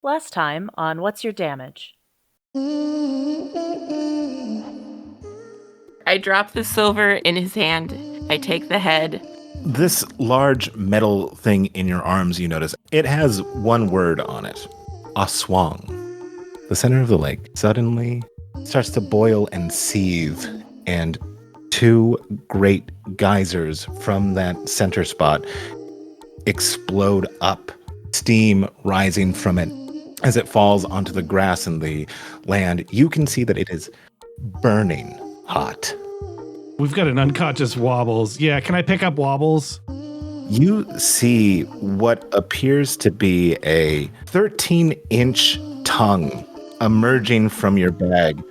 Last time on What's Your Damage? I drop the silver in his hand. I take the head. This large metal thing in your arms, you notice, it has one word on it. Aswang. The center of the lake suddenly starts to boil and seethe, and two great geysers from that center spot explode up, steam rising from it. As it falls onto the grass and the land, you can see that it is burning hot. We've got an unconscious Wobbles. Yeah, can I pick up Wobbles? You see what appears to be a 13-inch tongue emerging from your bag.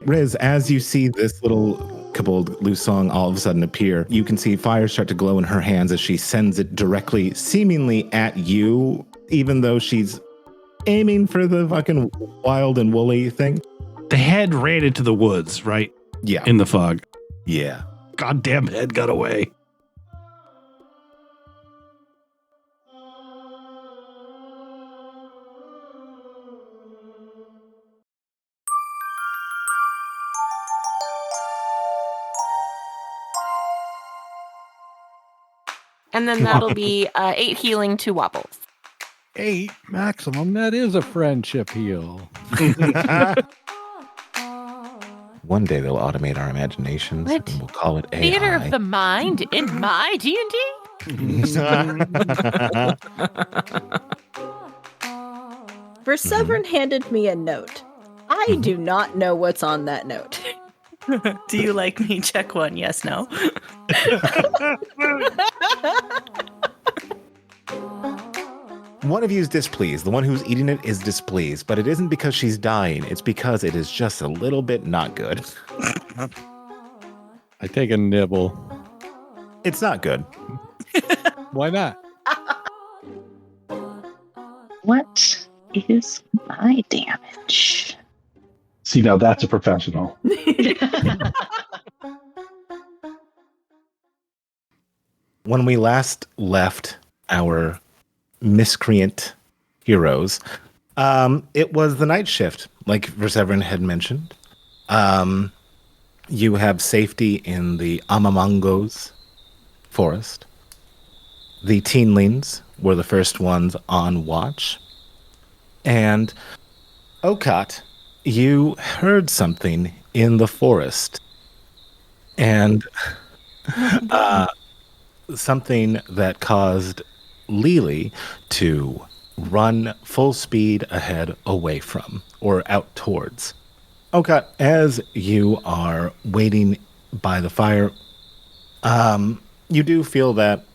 Riz, as you see this little coupled loose song all of a sudden appear, you can see fire start to glow in her hands as she sends it directly, seemingly at you, even though she's aiming for the fucking wild and woolly thing. The head ran into the woods, right? Yeah. In the fog. Yeah. Goddamn head got away. And then that'll be 8 healing, 2 wobbles. 8 maximum. That is a friendship heal. One day they'll automate our imaginations What? and we'll call it AI. Theater of the mind in my D&D? Verseverin handed me a note. I do not know what's on that note. Do you like me? Check one. Yes, no. One of you is displeased. The one who's eating it is displeased, but it isn't because she's dying. It's because it is just a little bit not good. I take a nibble. It's not good. Why not? What is my damage? See, now that's a professional. When we last left our miscreant heroes, it was the night shift, like Verseverin had mentioned. You have safety in the Amamangos forest. The Teenlings were the first ones on watch. And Okat, you heard something in the forest. And something that caused Lily to run full speed ahead away from, or out towards. Okat, as you are waiting by the fire, you do feel that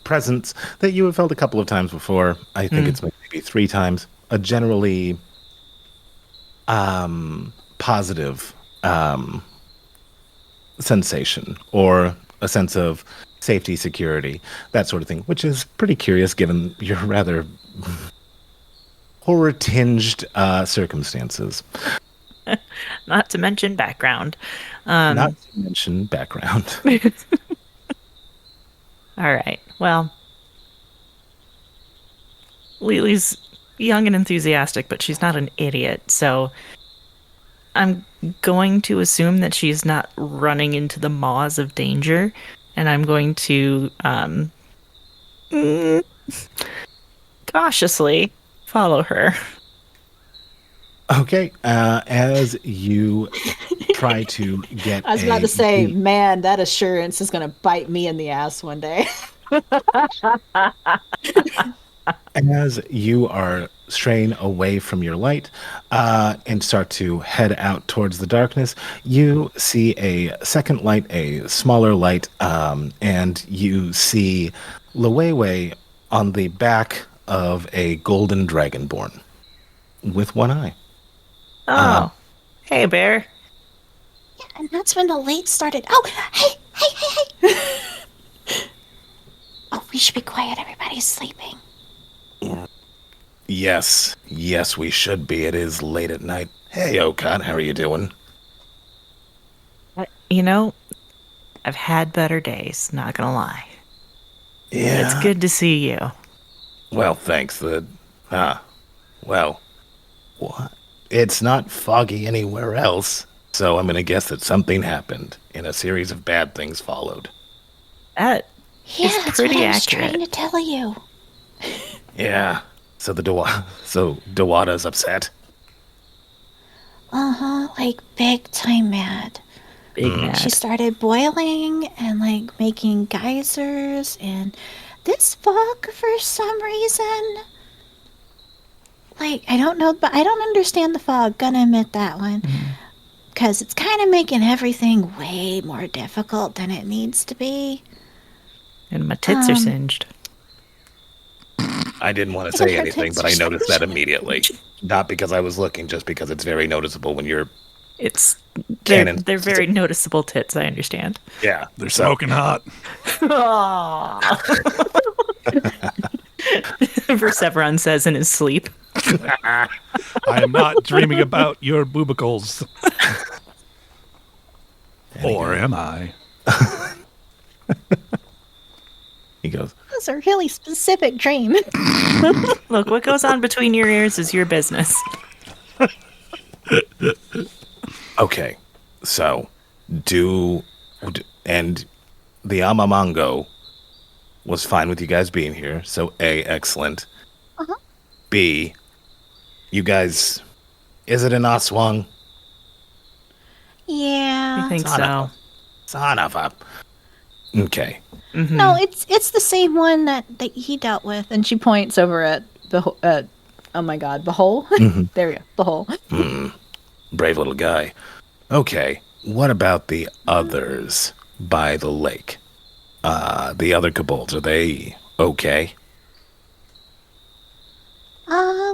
presence that you have felt a couple of times before. I think it's maybe 3 times. A generally positive sensation, or a sense of safety, security, that sort of thing, which is pretty curious given your rather horror-tinged circumstances. Not to mention background. Not to mention background. All right. Well, Lily's young and enthusiastic, but she's not an idiot. So I'm going to assume that she's not running into the maws of danger. And I'm going to cautiously follow her. Okay. As you try to get I was about to say, man, that assurance is going to bite me in the ass one day. As you are straying away from your light and start to head out towards the darkness, you see a second light, a smaller light, and you see Lewewe on the back of a golden dragonborn with one eye. Oh, hey, Bear. Yeah, and that's when the late started. Oh, hey. Oh, we should be quiet. Everybody's sleeping. Yes, we should be. It is late at night. Hey, Okat, how are you doing? You know, I've had better days, not gonna lie. Yeah. It's good to see you. Well, thanks. The Well, what? It's not foggy anywhere else, so I'm gonna guess that something happened, and a series of bad things followed. That Yeah, is that's pretty what I was accurate. trying to tell you. Yeah. So Dewada's upset. Like big time mad. Big She mad. started boiling and like making geysers and this fog for some reason. Like, I don't know, but I don't understand the fog. Gonna admit that one. Because it's kind of making everything way more difficult than it needs to be. And my tits are singed. I didn't want to And say her anything, tits but are I noticed that singed. immediately. Not because I was looking, just because it's very noticeable when you're It's canon. they're very noticeable tits, I understand. Yeah. They're So, smoking hot. Perseveron says in his sleep. I am not dreaming about your boobicles. Or am I? he goes, That's a really specific dream. Look, what goes on between your ears is your business. okay, so and the Amamango was fine with you guys being here, so A, excellent. B, you guys, is it an Aswang? I Yeah. think so. Son of a... Okay. No, it's the same one that he dealt with. And she points over at oh my god, the hole. There we go, the hole. Brave little guy. Okay, what about the others by the lake? The other kobolds, are they okay?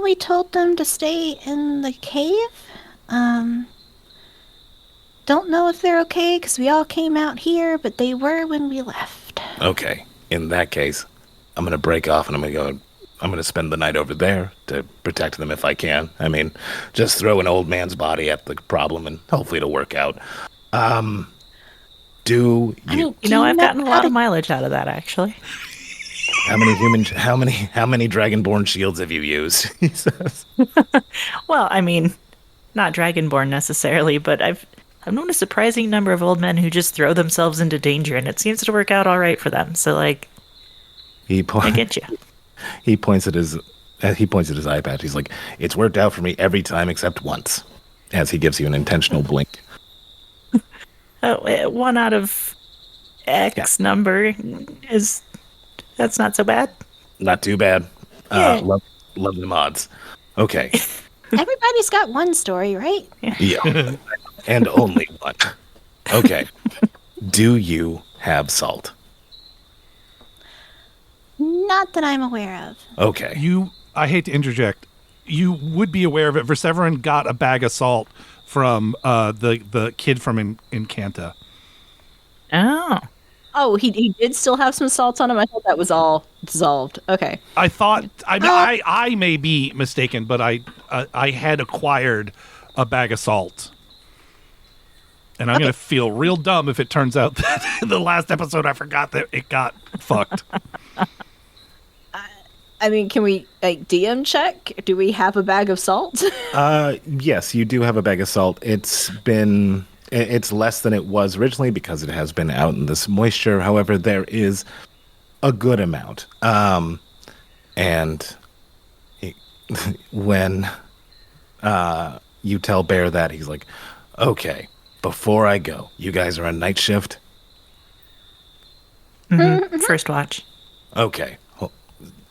We told them to stay in the cave. Don't know if they're okay because we all came out here, but they were when we left. Okay, in that case, I'm gonna break off and I'm gonna spend the night over there to protect them if I can. I mean, just throw an old man's body at the problem and hopefully it'll work out. Do you... I mean, You know, I've gotten a how lot to- of mileage out of that, actually. How many dragonborn shields have you used? He says. Well, I mean, not dragonborn necessarily, but I've known a surprising number of old men who just throw themselves into danger, and it seems to work out all right for them. So, like, He I get you. He points at his eye patch. He's like, "It's worked out for me every time except once," as he gives you an intentional blink. Oh, 1 out of X number that's not so bad. Not too bad. Yeah. Love the mods. Okay. Everybody's got one story, right? Yeah. And only one. Okay. Do you have salt? Not that I'm aware of. Okay. I hate to interject. You would be aware of it. Verseverin got a bag of salt from the kid from Encanta. Oh. Oh, he did still have some salts on him. I thought that was all dissolved. Okay. I thought I may be mistaken, but I had acquired a bag of salt. And I'm going to feel real dumb if it turns out that in the last episode I forgot that it got fucked. I mean, can we DM check? Do we have a bag of salt? Yes, you do have a bag of salt. It's less than it was originally because it has been out in this moisture. However, there is a good amount. When you tell Bear that, he's like, "Okay, before I go, you guys are on night shift." First watch. Okay. Well,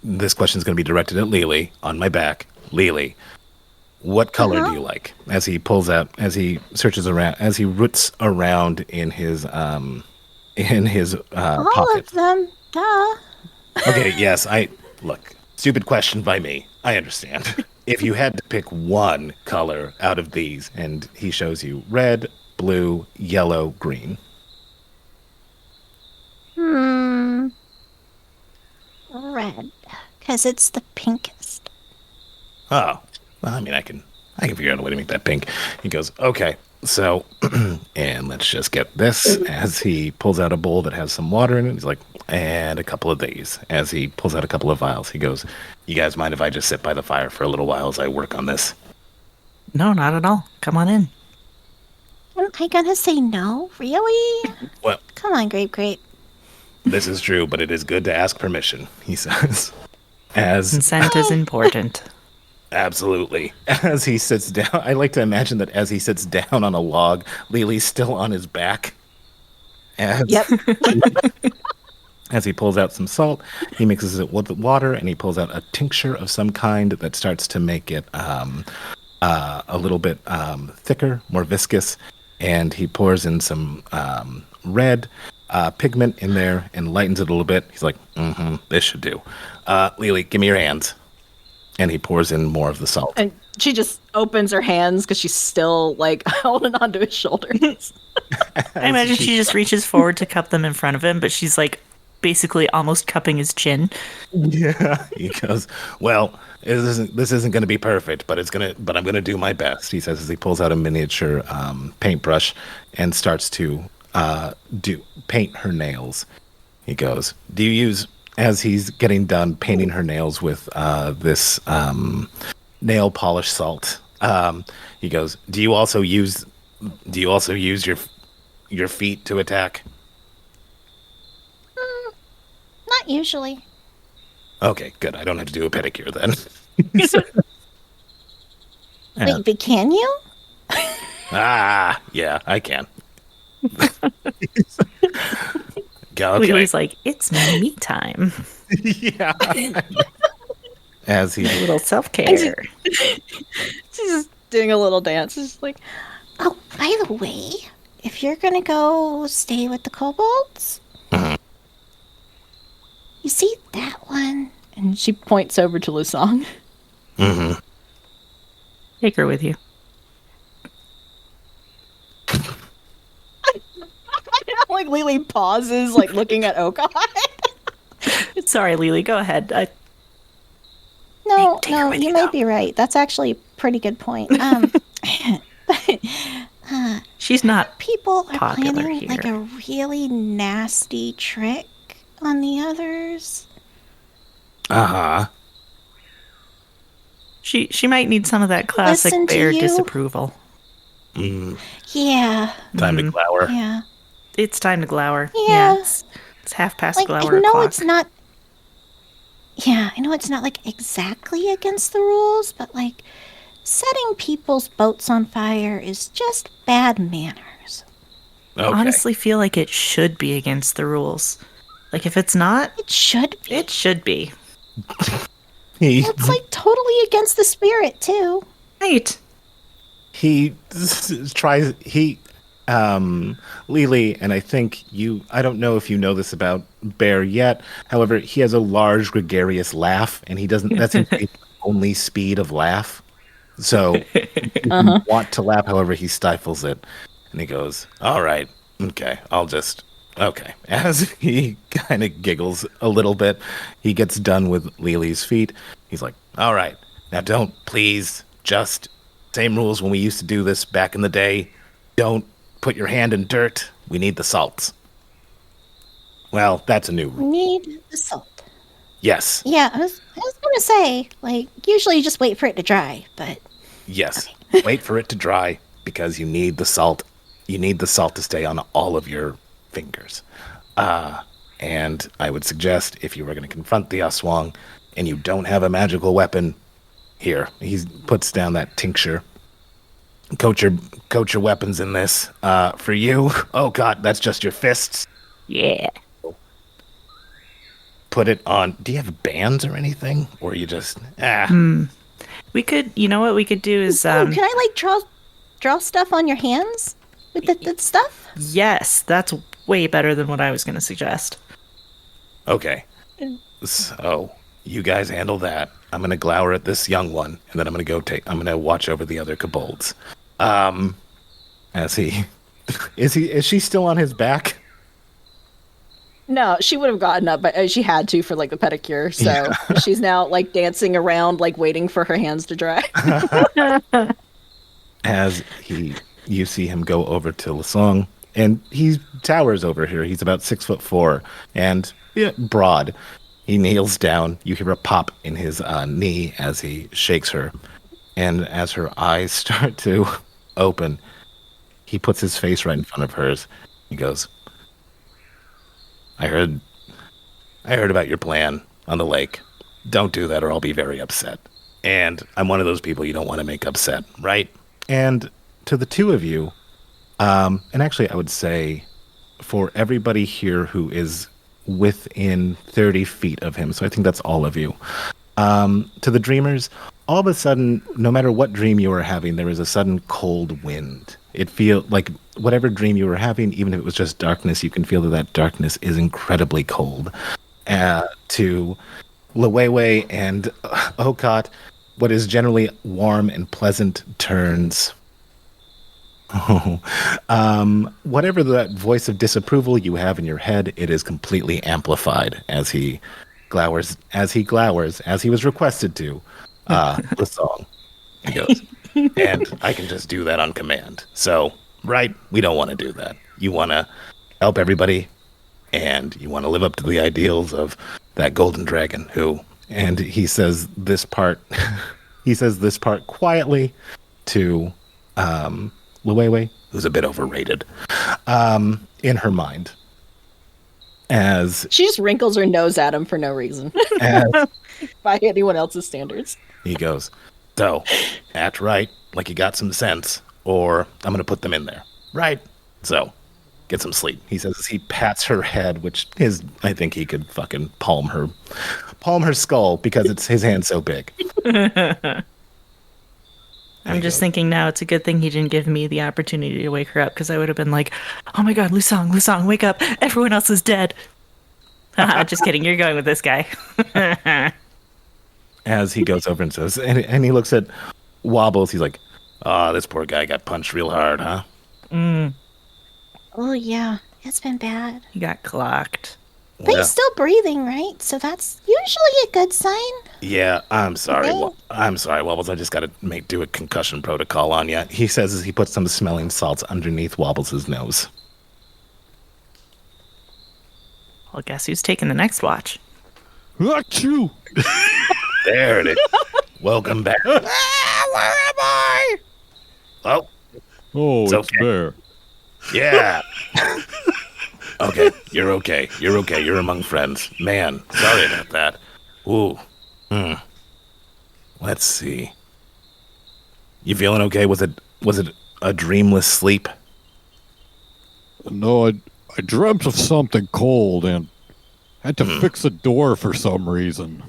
this question is going to be directed at Lily on my back. Lily, what color do you like? As he searches around, as he roots around in his All pocket. of them. Duh. Okay, yes, look, stupid question by me. I understand. If you had to pick one color out of these, and he shows you red, blue, yellow, green. Red. Because it's the pinkest. Oh, well, I mean, I can figure out a way to make that pink. He goes, okay, So, and let's just get this as he pulls out a bowl that has some water in it. He's like, and a couple of these. As he pulls out a couple of vials, he goes, "You guys mind if I just sit by the fire for a little while as I work on this?" No, not at all. Come on in. Am I gonna say no? Really? Well, Come on, Grape. this is true, but it is good to ask permission, he says. As Consent is important. absolutely. As he sits down, I like to imagine that as he sits down on a log, Lily's still on his back. As, Yep. as he pulls out some salt, he mixes it with water, and he pulls out a tincture of some kind that starts to make it a little bit thicker, more viscous. And he pours in some red pigment in there and lightens it a little bit. He's like, this should do. Lily, give me your hands. And he pours in more of the salt. And she just opens her hands because she's still like holding onto his shoulders. I imagine she just reaches forward to cup them in front of him, but she's like basically almost cupping his chin. Yeah. He goes, "Well, this isn't going to be perfect, but I'm going to do my best," he says as he pulls out a miniature paintbrush and starts to paint her nails. He goes, "Do you use," as he's getting done painting her nails with this nail polish salt. He goes, "Do you also use your feet to attack?" Not usually. Okay, good. I don't have to do a pedicure then. Wait, but can you? Yeah, I can. Okay. Lily's like, it's me time. Yeah. As he A little self-care. She's just doing a little dance. She's just like, Oh, by the way, if you're gonna go stay with the kobolds, you see that one? and she points over to Lusong. Take her with you. Like Lily pauses, like looking at Okai. Sorry, Lily, go ahead. No, Take her no, with you you, might though. be right. That's actually a pretty good point. But She's not people are popular planning like here. a really nasty trick on the others. Uh-huh. She might need some of that classic Listen to bear you. disapproval. Yeah, Time to glower. yeah. It's time to glower. Yeah. It's half past Like, glower I know o'clock. it's not. Yeah, I know it's not like exactly against the rules, but like setting people's boats on fire is just bad manners. Okay. Honestly feel like it should be against the rules. Like if it's not, It should be. it should be. It's like totally against the spirit too. Right. he tries Lily, and I think I don't know if you know this about Bear yet. However, he has a large gregarious laugh, and that's his only speed of laugh. So if you want to laugh, however, he stifles it. And he goes, "All right, okay, okay." As he kind of giggles a little bit, he gets done with Lily's feet. He's like, "All right, now don't, please, just same rules when we used to do this back in the day. Don't put your hand in dirt. We need the salts." Well, that's a new We rule. need the salt. Yes, Yeah, I was gonna say, like, usually you just wait for it to dry, but yes. Wait for it to dry because you need the salt. You need the salt to stay on all of your fingers. And I would suggest if you were going to confront the Aswang and you don't have a magical weapon, here, he puts down that tincture. Coat your weapons in this. For you, oh god, that's just your fists. Yeah. Put it on. Do you have bands or anything? Or you just, We could, you know what we could do is, can I like draw stuff on your hands with the stuff? yes, that's way better than what I was going to suggest. Okay. So, you guys handle that. I'm going to glower at this young one, and then I'm going to watch over the other kobolds. Is she still on his back? No, she would have gotten up, but she had to for like the pedicure. So she's now like dancing around, like waiting for her hands to dry. As he you see him go over to Lasong, and he towers over here. He's about 6'4" and broad. He kneels down. You hear a pop in his knee as he shakes her. And as her eyes start to open, he puts his face right in front of hers. He goes, I heard about your plan on the lake. Don't do that or I'll be very upset. And I'm one of those people you don't want to make upset, right? And to the two of you, and actually I would say for everybody here who is within 30 feet of him, so I think that's all of you, to the dreamers, all of a sudden, no matter what dream you were having, there was a sudden cold wind. It feels like whatever dream you were having, even if it was just darkness, you can feel that darkness is incredibly cold. To Lewewei and Okot, what is generally warm and pleasant turns. Whatever that voice of disapproval you have in your head, it is completely amplified as he glowers, as he was requested to, the song. He goes, and I can just do that on command. So, right, we don't want to do that. You want to help everybody, and you want to live up to the ideals of that golden dragon who, and he says this part, quietly to, Luwewe, who's a bit overrated, in her mind. As she just wrinkles her nose at him for no reason. By anyone else's standards. He goes, so, act right, like you got some sense, or I'm going to put them in there. Right? So, get some sleep. He says as he pats her head, which is, I think he could fucking palm her skull because it's his hand so big. I'm just thinking now it's a good thing he didn't give me the opportunity to wake her up, because I would have been like, oh my god, Lusong, wake up. Everyone else is dead. Just kidding. You're going with this guy. As he goes over and says, and he looks at Wobbles, he's like, oh, this poor guy got punched real hard, huh? Oh, yeah. It's been bad. He got clocked. But he's still breathing, right? So that's usually a good sign. Yeah, I'm sorry. Wobbles. I just got to do a concussion protocol on you. He says as he puts some smelling salts underneath Wobbles' nose. Well, guess who's taking the next watch? Achoo! There it is. Welcome back. Where am I? Oh, it's okay. Bear. Yeah. Okay, you're okay. You're among friends. Man, sorry about that. Ooh. Let's see. You feeling okay? Was it a dreamless sleep? No, I dreamt of something cold and had to fix a door for some reason.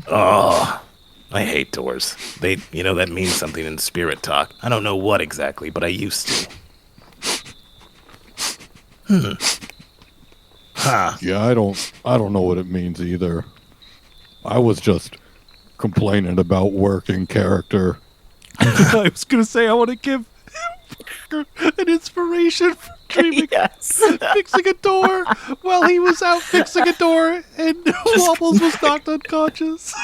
Oh, I hate doors. That means something in spirit talk. I don't know what exactly, but I used to. Huh. Yeah, I don't know what it means either. I was just complaining about working character. I was going to say, I want to give an inspiration for dreaming, fixing a door while he was out fixing a door and Wobbles was knocked unconscious.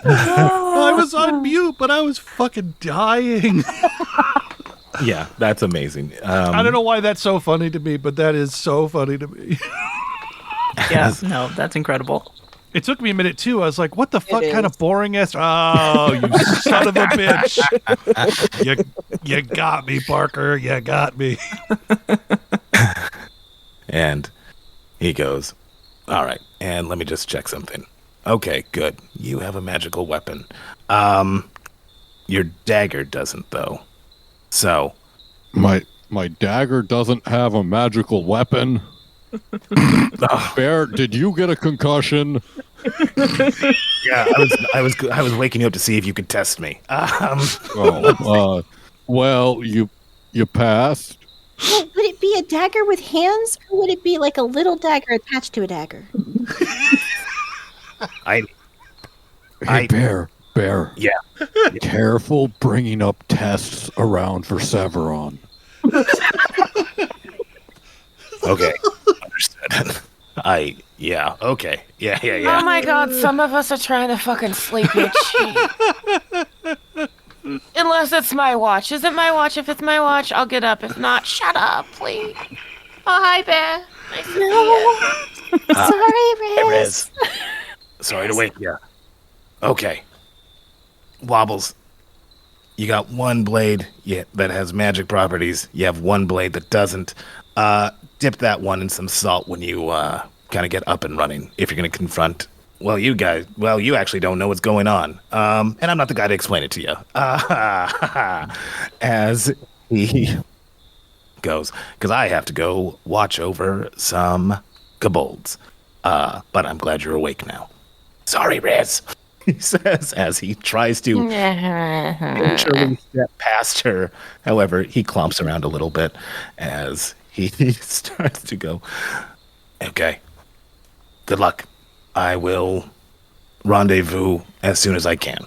I was on mute, but I was fucking dying. Yeah, that's amazing. I don't know why that's so funny to me, but that is so funny to me. Yeah, no, that's incredible. It took me a minute, too. I was like, what the fuck kind of boring-ass... Oh, you son of a bitch. You got me, Parker. You got me. And he goes, all right, and let me just check something. Okay, good. You have a magical weapon. Your dagger doesn't, though. So... My dagger doesn't have a magical weapon? Bear, did you get a concussion? Yeah, I was waking you up to see if you could test me. Well, you passed. Well, would it be a dagger with hands, or would it be like a little dagger attached to a dagger? Hey, Bear. Yeah. Careful bringing up tests around for Severon. Okay. Understood. Yeah, okay. Yeah. Oh my god, some of us are trying to fucking sleep here. At Unless it's my watch. Is it my watch? If it's my watch, I'll get up. If not, shut up, please. Oh, hi, Bear. Nice to see you. Sorry, Hey, Riz. Riz. Sorry to wake you. Okay. Wobbles. You got one blade that has magic properties. You have one blade that doesn't. Dip that one in some salt when you kind of get up and running. If you're going to confront, you actually don't know what's going on. And I'm not the guy to explain it to you. As he goes, because I have to go watch over some kobolds. But I'm glad you're awake now. Sorry, Riz. He says as he tries to gingerly step past her. However, he clomps around a little bit as he starts to go, okay, good luck. I will rendezvous as soon as I can.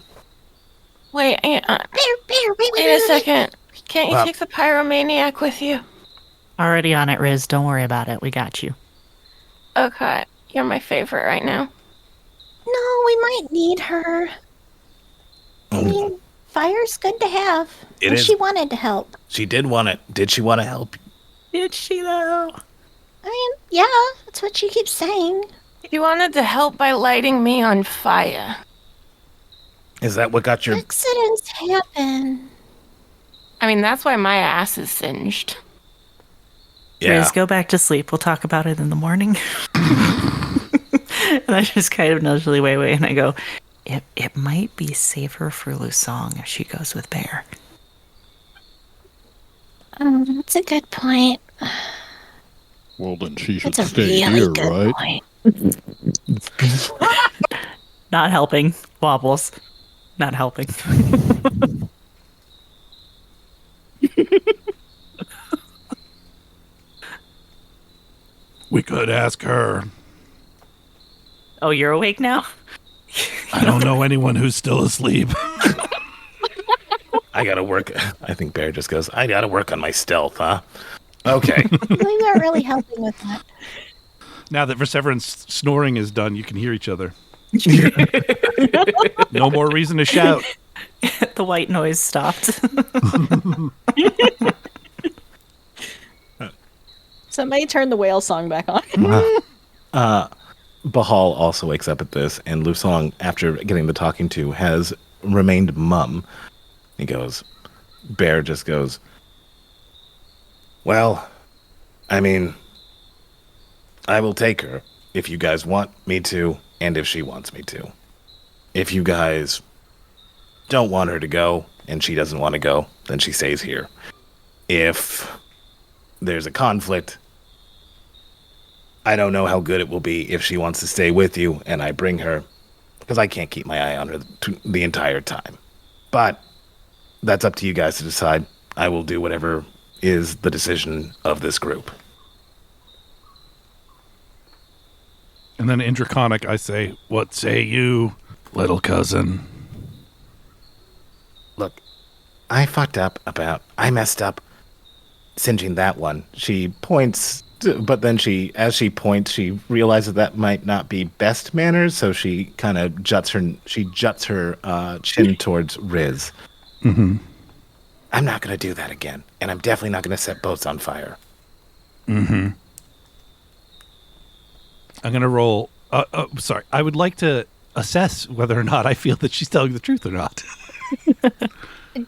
Wait, wait a second. Can't you take the pyromaniac with you? Already on it, Riz. Don't worry about it. We got you. Okay, you're my favorite right now. No, we might need her. I mean, fire's good to have. It and is. she wanted to help. She did want it. Did she want to help? Did she, though? I mean, yeah, that's what she keeps saying. You wanted to help by lighting me on fire. Is that what got your... Accidents happen. I mean, that's why my ass is singed. Yeah. Riz, go back to sleep. We'll talk about it in the morning. And I just kind of nudge Wei Wei and I go, it might be safer for Lusong if she goes with Bear. That's a good point. Well, then she should That's a stay really here, good right? point. Not helping. Wobbles. Not helping. We could ask her. Oh, you're awake now? I don't know anyone who's still asleep. I gotta work. I think Bear just goes, I gotta work on my stealth, huh? Okay. We weren't really helping with that. Now that Verseveran's snoring is done, you can hear each other. No more reason to shout. The white noise stopped. Somebody turn the whale song back on. Bahal also wakes up at this, and Lusong, after getting the talking to, has remained mum. He goes, Bear just goes, well, I mean, I will take her if you guys want me to, and if she wants me to. If you guys don't want her to go, and she doesn't want to go, then she stays here. If there's a conflict, I don't know how good it will be if she wants to stay with you and I bring her, because I can't keep my eye on her the entire time. But that's up to you guys to decide. I will do whatever is the decision of this group. And then in Draconic, I say, what say you, little cousin? Look, I messed up singeing that one. She points, but then as she points, she realizes that might not be best manners, so she kind of juts her chin towards Riz. Mm-hmm. I'm not going to do that again, and I'm definitely not going to set boats on fire. Mm-hmm. I'm going to roll... sorry, I would like to assess whether or not I feel that she's telling the truth or not.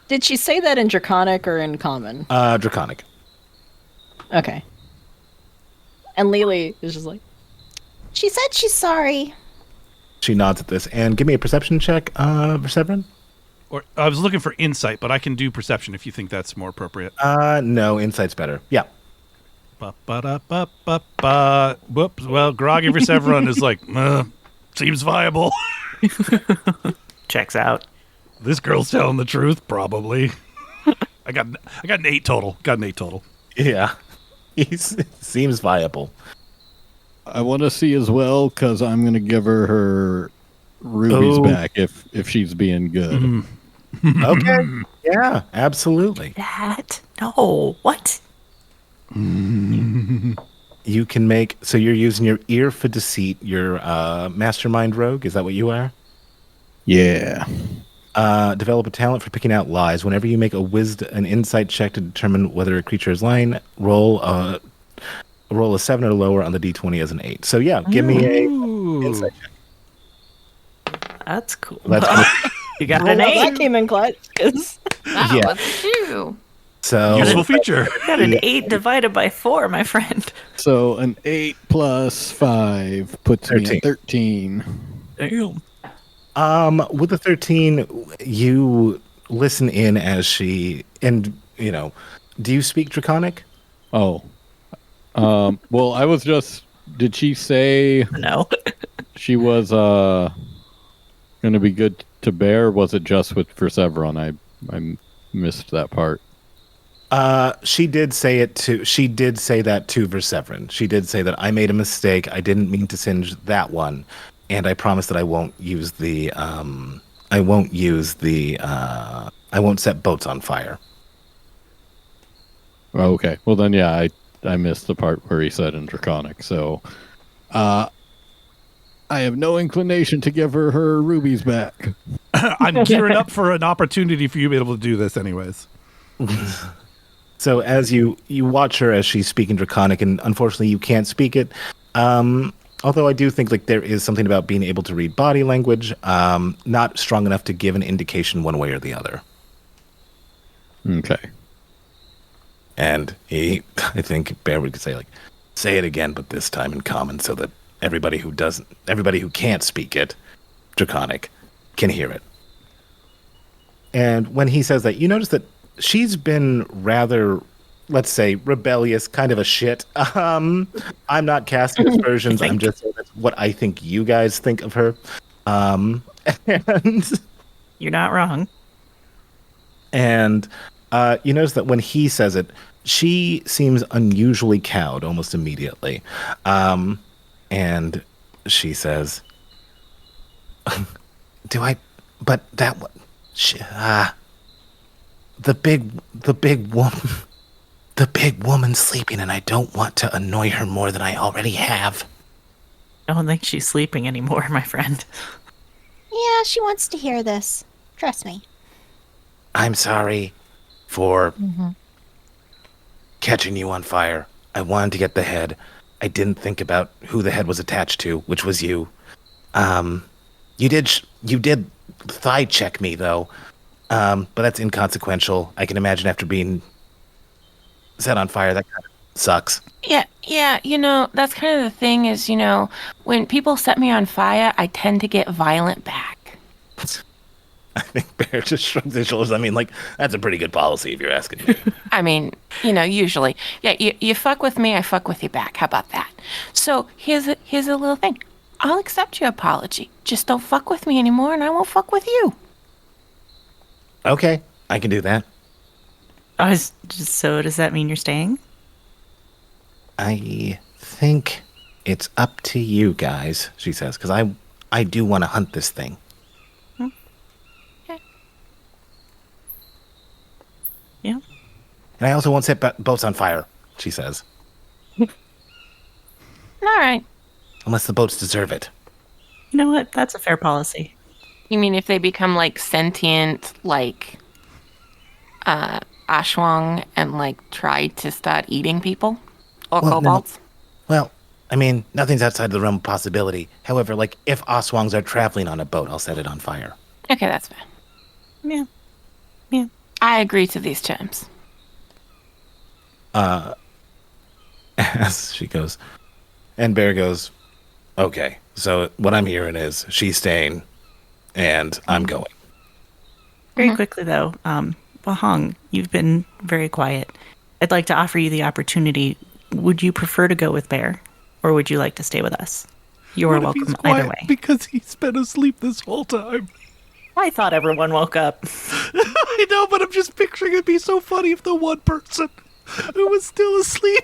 Did she say that in Draconic or in Common? Draconic. Okay. And Lily is just like, She said she's sorry. She nods at this, and give me a perception check, Perseverin. Or I was looking for insight, but I can do perception if you think that's more appropriate. No, insight's better. Yeah. Ba-ba-da-ba-ba-ba. Whoops. Well, Groggy Verseverin is like, seems viable. Checks out. This girl's telling the truth, probably. I got an 8 total. Yeah. He seems viable. I want to see as well, because I'm going to give her rubies back if she's being good. Okay. Yeah, absolutely. That? No. What? You can make... So you're using your ear for deceit, your mastermind rogue? Is that what you are? Yeah. Develop a talent for picking out lies. Whenever you make an insight check to determine whether a creature is lying, roll a 7 or lower on the d20 as an 8. So yeah, give me a insight check. That's cool. That's gonna, You got Well, an that 8. came in clutch. 'Cause That Yeah. was a 2. so Useful feature. You got an 8 divided by 4, my friend. So an 8 plus 5 puts me at 13. Damn. With the 13, you listen in as she do you speak Draconic? Oh. Well, I was just. Did she say No. she was going to be good to bear? Or was it just for Severon? I missed that part. She did say that to Verseverin. She did say that I made a mistake. I didn't mean to singe that one, and I promise that I won't set boats on fire. Okay. Well, then, yeah, I missed the part where he said in Draconic. So, I have no inclination to give her rubies back. I'm gearing up for an opportunity for you to be able to do this anyways. So as you watch her as she's speaking Draconic, and unfortunately you can't speak it, although I do think like there is something about being able to read body language, not strong enough to give an indication one way or the other. Okay. And I think Bear would say like, say it again, but this time in common, so that everybody who can't speak it, Draconic, can hear it. And when he says that, you notice that she's been rather, let's say, rebellious, kind of a shit. I'm not casting aspersions. I'm just saying that's what I think you guys think of her. And You're not wrong. And you notice that when he says it, she seems unusually cowed almost immediately. And she says, but that one, the big woman's sleeping, and I don't want to annoy her more than I already have. I don't think she's sleeping anymore, my friend. Yeah, she wants to hear this. Trust me. I'm sorry for catching you on fire. I wanted to get the head. I didn't think about who the head was attached to, which was you. You did thigh check me though, but that's inconsequential. I can imagine after being set on fire, that kind of sucks. Yeah, that's kind of the thing is, when people set me on fire, I tend to get violent back. I think Bear just shrugs his shoulders. I mean, like, that's a pretty good policy if you're asking me. I mean, usually. Yeah, you fuck with me, I fuck with you back. How about that? So here's a little thing. I'll accept your apology. Just don't fuck with me anymore and I won't fuck with you. Okay, I can do that. So does that mean you're staying? I think it's up to you guys, she says, because I do want to hunt this thing. Okay. Yeah. And I also won't set boats on fire, she says. All right. Unless the boats deserve it. You know what? That's a fair policy. You mean if they become like sentient, like Ashwang and like try to start eating people? Or Well, no. kobolds? Well, I mean, nothing's outside of the realm of possibility. However, like, if Oswangs are traveling on a boat, I'll set it on fire. Okay, that's fair. Yeah. I agree to these terms. As she goes, and Bear goes, okay, so what I'm hearing is she's staying, and I'm going. Very quickly, though, Bahong, you've been very quiet. I'd like to offer you the opportunity. Would you prefer to go with Bear, or would you like to stay with us? You are What if he's welcome quiet either way. because he's been asleep this whole time. I thought everyone woke up. I know, but I'm just picturing it'd be so funny if the one person who was still asleep.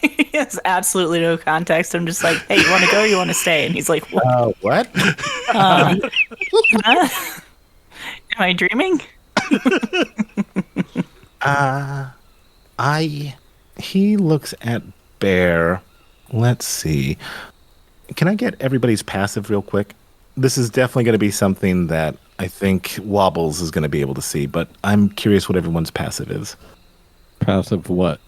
He has absolutely no context. I'm just like, hey, you want to go or you want to stay? And he's like, what? What? Huh? Am I dreaming? He looks at Bear. Let's see. Can I get everybody's passive real quick? this is definitely going to be something that I think Wobbles is going to be able to see, but I'm curious what everyone's passive is. Passive what?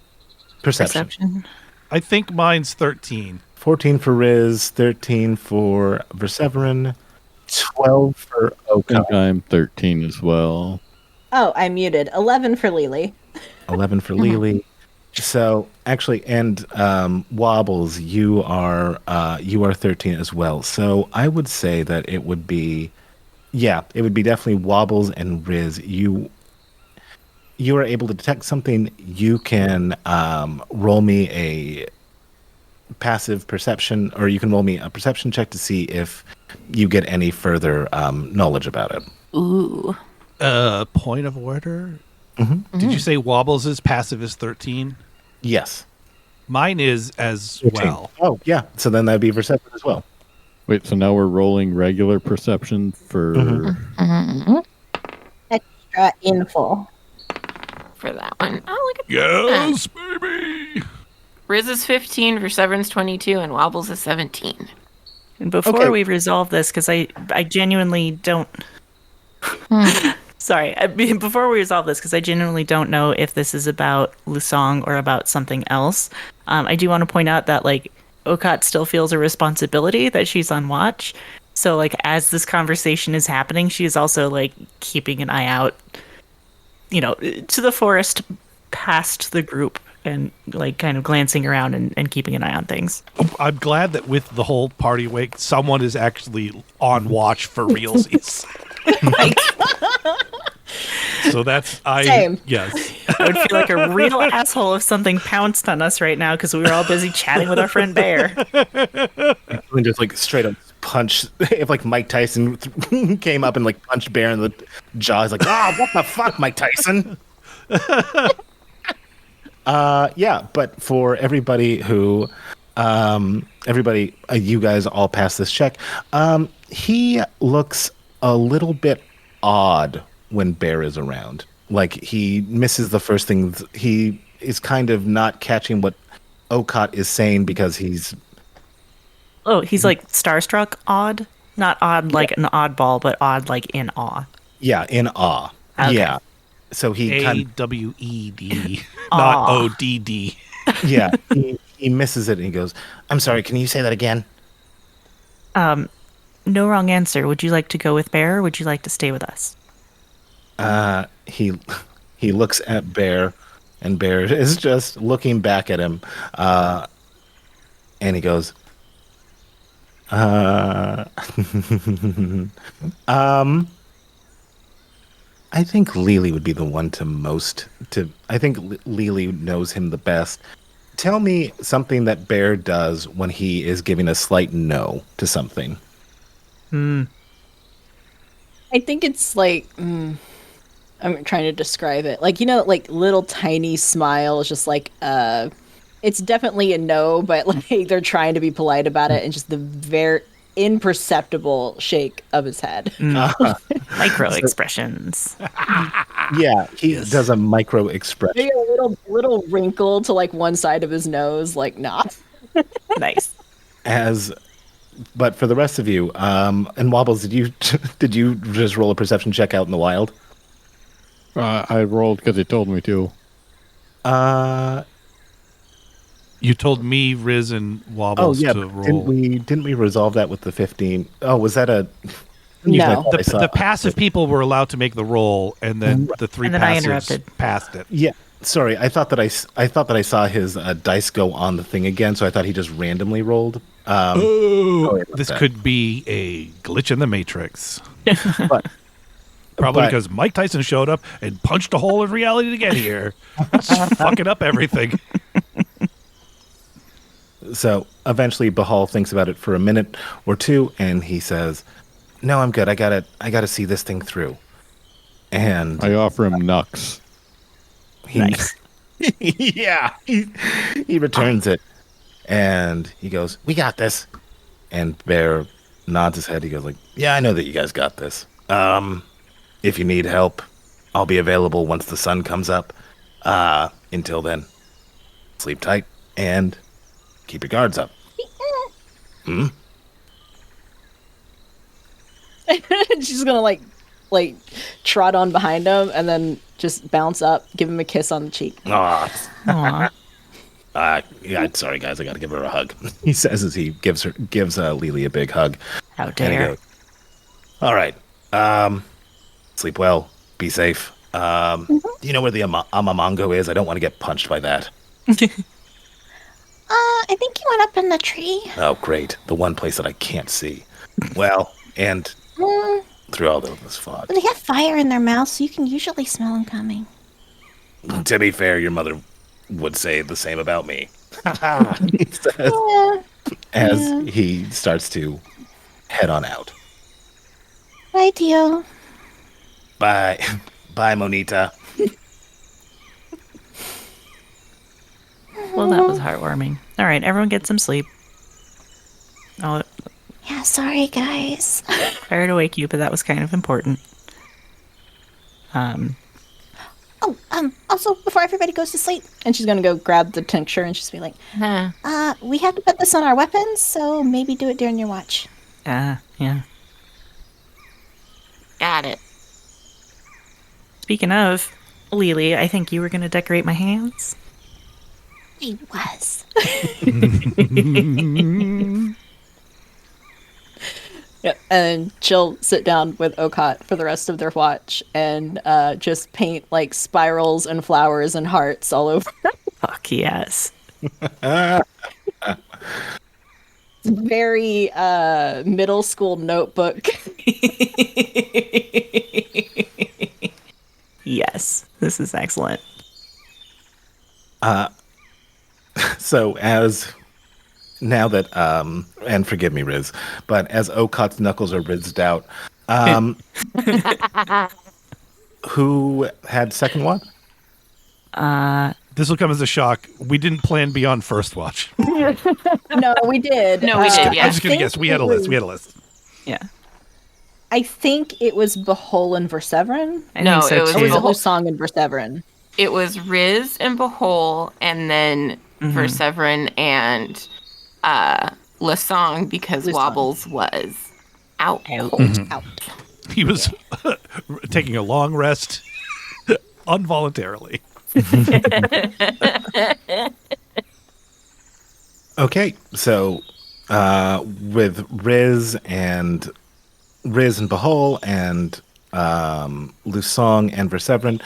Perception. Perception. I think mine's 13. 14 for Riz, 13 for Verseverin, 12 for I Oka, think I'm 13 as well. Oh, I muted. 11 for Lily. 11 for Lily. So actually, and Wobbles, you are 13 as well. So I would say that it would be definitely Wobbles and Riz. You are able to detect something. You can roll me a passive perception, or you can roll me a perception check to see if you get any further knowledge about it. Ooh. Point of order. Did you say Wobbles' passive is 13? Yes. Mine is as 13. well. Oh, yeah. So then that'd be Verseverin as well. Wait, so now we're rolling regular perception for... Extra info. For that one. Oh, look at Yes, baby. Riz is 15, Verseverin's 22, and Wobbles is 17. And before Okay. we resolve this, because I genuinely don't. Sorry, before we resolve this, because I genuinely don't know if this is about Lusong or about something else. I do want to point out that like Okat still feels a responsibility that she's on watch. So like as this conversation is happening, she is also like keeping an eye out, to the forest past the group and like kind of glancing around and keeping an eye on things. I'm glad that with the whole party wake, someone is actually on watch for realsies. So that's Same. Yes. I would feel like a real asshole if something pounced on us right now because we were all busy chatting with our friend Bear. And just like straight up punch. If like Mike Tyson came up and like punched Bear in the jaw, he's like, "Oh, what the fuck, Mike Tyson?" Yeah, but for everybody who, you guys all pass this check. He looks a little bit odd when Bear is around. Like he misses the first things. He is kind of not catching what Okat is saying because he's. Oh, he's like starstruck odd? Not odd like an oddball, but odd like in awe. Yeah, in awe. Okay. Yeah. So he kind of, AWED, not ODD. yeah, he misses it and he goes, "I'm sorry, can you say that again?" No wrong answer. Would you like to go with Bear or would you like to stay with us? He looks at Bear, and Bear is just looking back at him, and he goes, I think Lily would be the one I think Lily knows him the best. Tell me something that Bear does when he is giving a slight no to something. I think it's like I'm trying to describe it. Like like little tiny smile is just like it's definitely a no, but like they're trying to be polite about it, and just the very imperceptible shake of his head. Micro expressions. Yeah, he does a micro expression. Maybe a little wrinkle to like one side of his nose, like not. Nice. But for the rest of you, and Wobbles, did you just roll a perception check out in the wild? I rolled because it told me to. You told me, Riz, and Wobbles to roll. Didn't we resolve that with the 15? Oh, was that a? No. The passive people were allowed to make the roll, and then the three And then I passives interrupted. passed it. Yeah. Sorry, I thought that I saw his dice go on the thing again, so I thought he just randomly rolled. Sorry about This that. could be a glitch in the Matrix. But, Probably but- because Mike Tyson showed up and punched a hole in reality to get here. Just fucking up everything. So eventually, Bahal thinks about it for a minute or two, and he says, "No, I'm good. I gotta see this thing through." And I offer him Knucks. he, Nice. yeah, he returns it, and he goes, "We got this." And Bear nods his head. He goes like, "Yeah, I know that you guys got this. If you need help, I'll be available once the sun comes up. Until then, sleep tight and keep your guards up." She's gonna like trot on behind him and then just bounce up, give him a kiss on the cheek. Aw. Aw. Yeah, sorry guys, I gotta give her a hug. He says as he gives Lily a big hug. How And he dare. goes, all right. Sleep well. Be safe. Do you know where the Amamongo is? I don't want to get punched by that. I think he went up in the tree. Oh, great. The one place that I can't see. Well, and through all this fog. They have fire in their mouths, so you can usually smell them coming. To be fair, your mother would say the same about me. He says Yeah. as he starts to head on out. Bye, Dio. Bye. Bye, Monita. Well, that was heartwarming. All right, everyone get some sleep. Oh, Yeah, sorry, guys. sorry to wake you, but that was kind of important. Oh, also, before everybody goes to sleep, And she's gonna go grab the tincture and she's be like, we have to put this on our weapons, so maybe do it during your watch. Yeah. Got it. Speaking of, Lily, I think you were going to decorate my hands. He was. yeah. And she'll sit down with Okot for the rest of their watch and just paint like spirals and flowers and hearts all over. Fuck yes. Very middle school notebook. Yes, this is excellent. So as now that and forgive me, Riz, but as Okot's knuckles are rizzed out, who had second one? This will come as a shock. We didn't plan beyond first watch. No, we did. No, we did, yeah. I'm just gonna guess. We had a list. Yeah. I think it was Behol and Verseverin. I No, think so it was Or was it too. Lusong and Verseverin? It was Riz and Behol, and then Verseverin and Lasong because Lusong. Wobbles was out. Out. He was taking a long rest involuntarily. Okay, so with Riz and Bahol and Lusong and Verseverin,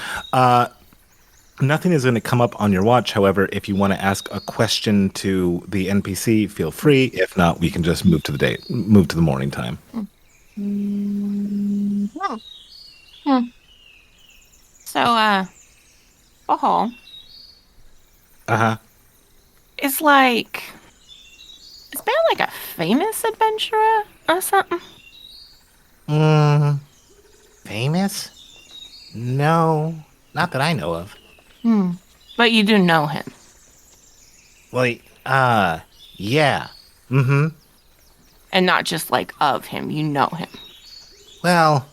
nothing is going to come up on your watch. However, if you want to ask a question to the NPC, feel free. If not, we can just move to the morning time. So, Behol is like, is Ben like a famous adventurer or something? Famous? No, not that I know of. But you do know him. Well, yeah. Mm-hmm. And not just like of him, you know him. Well,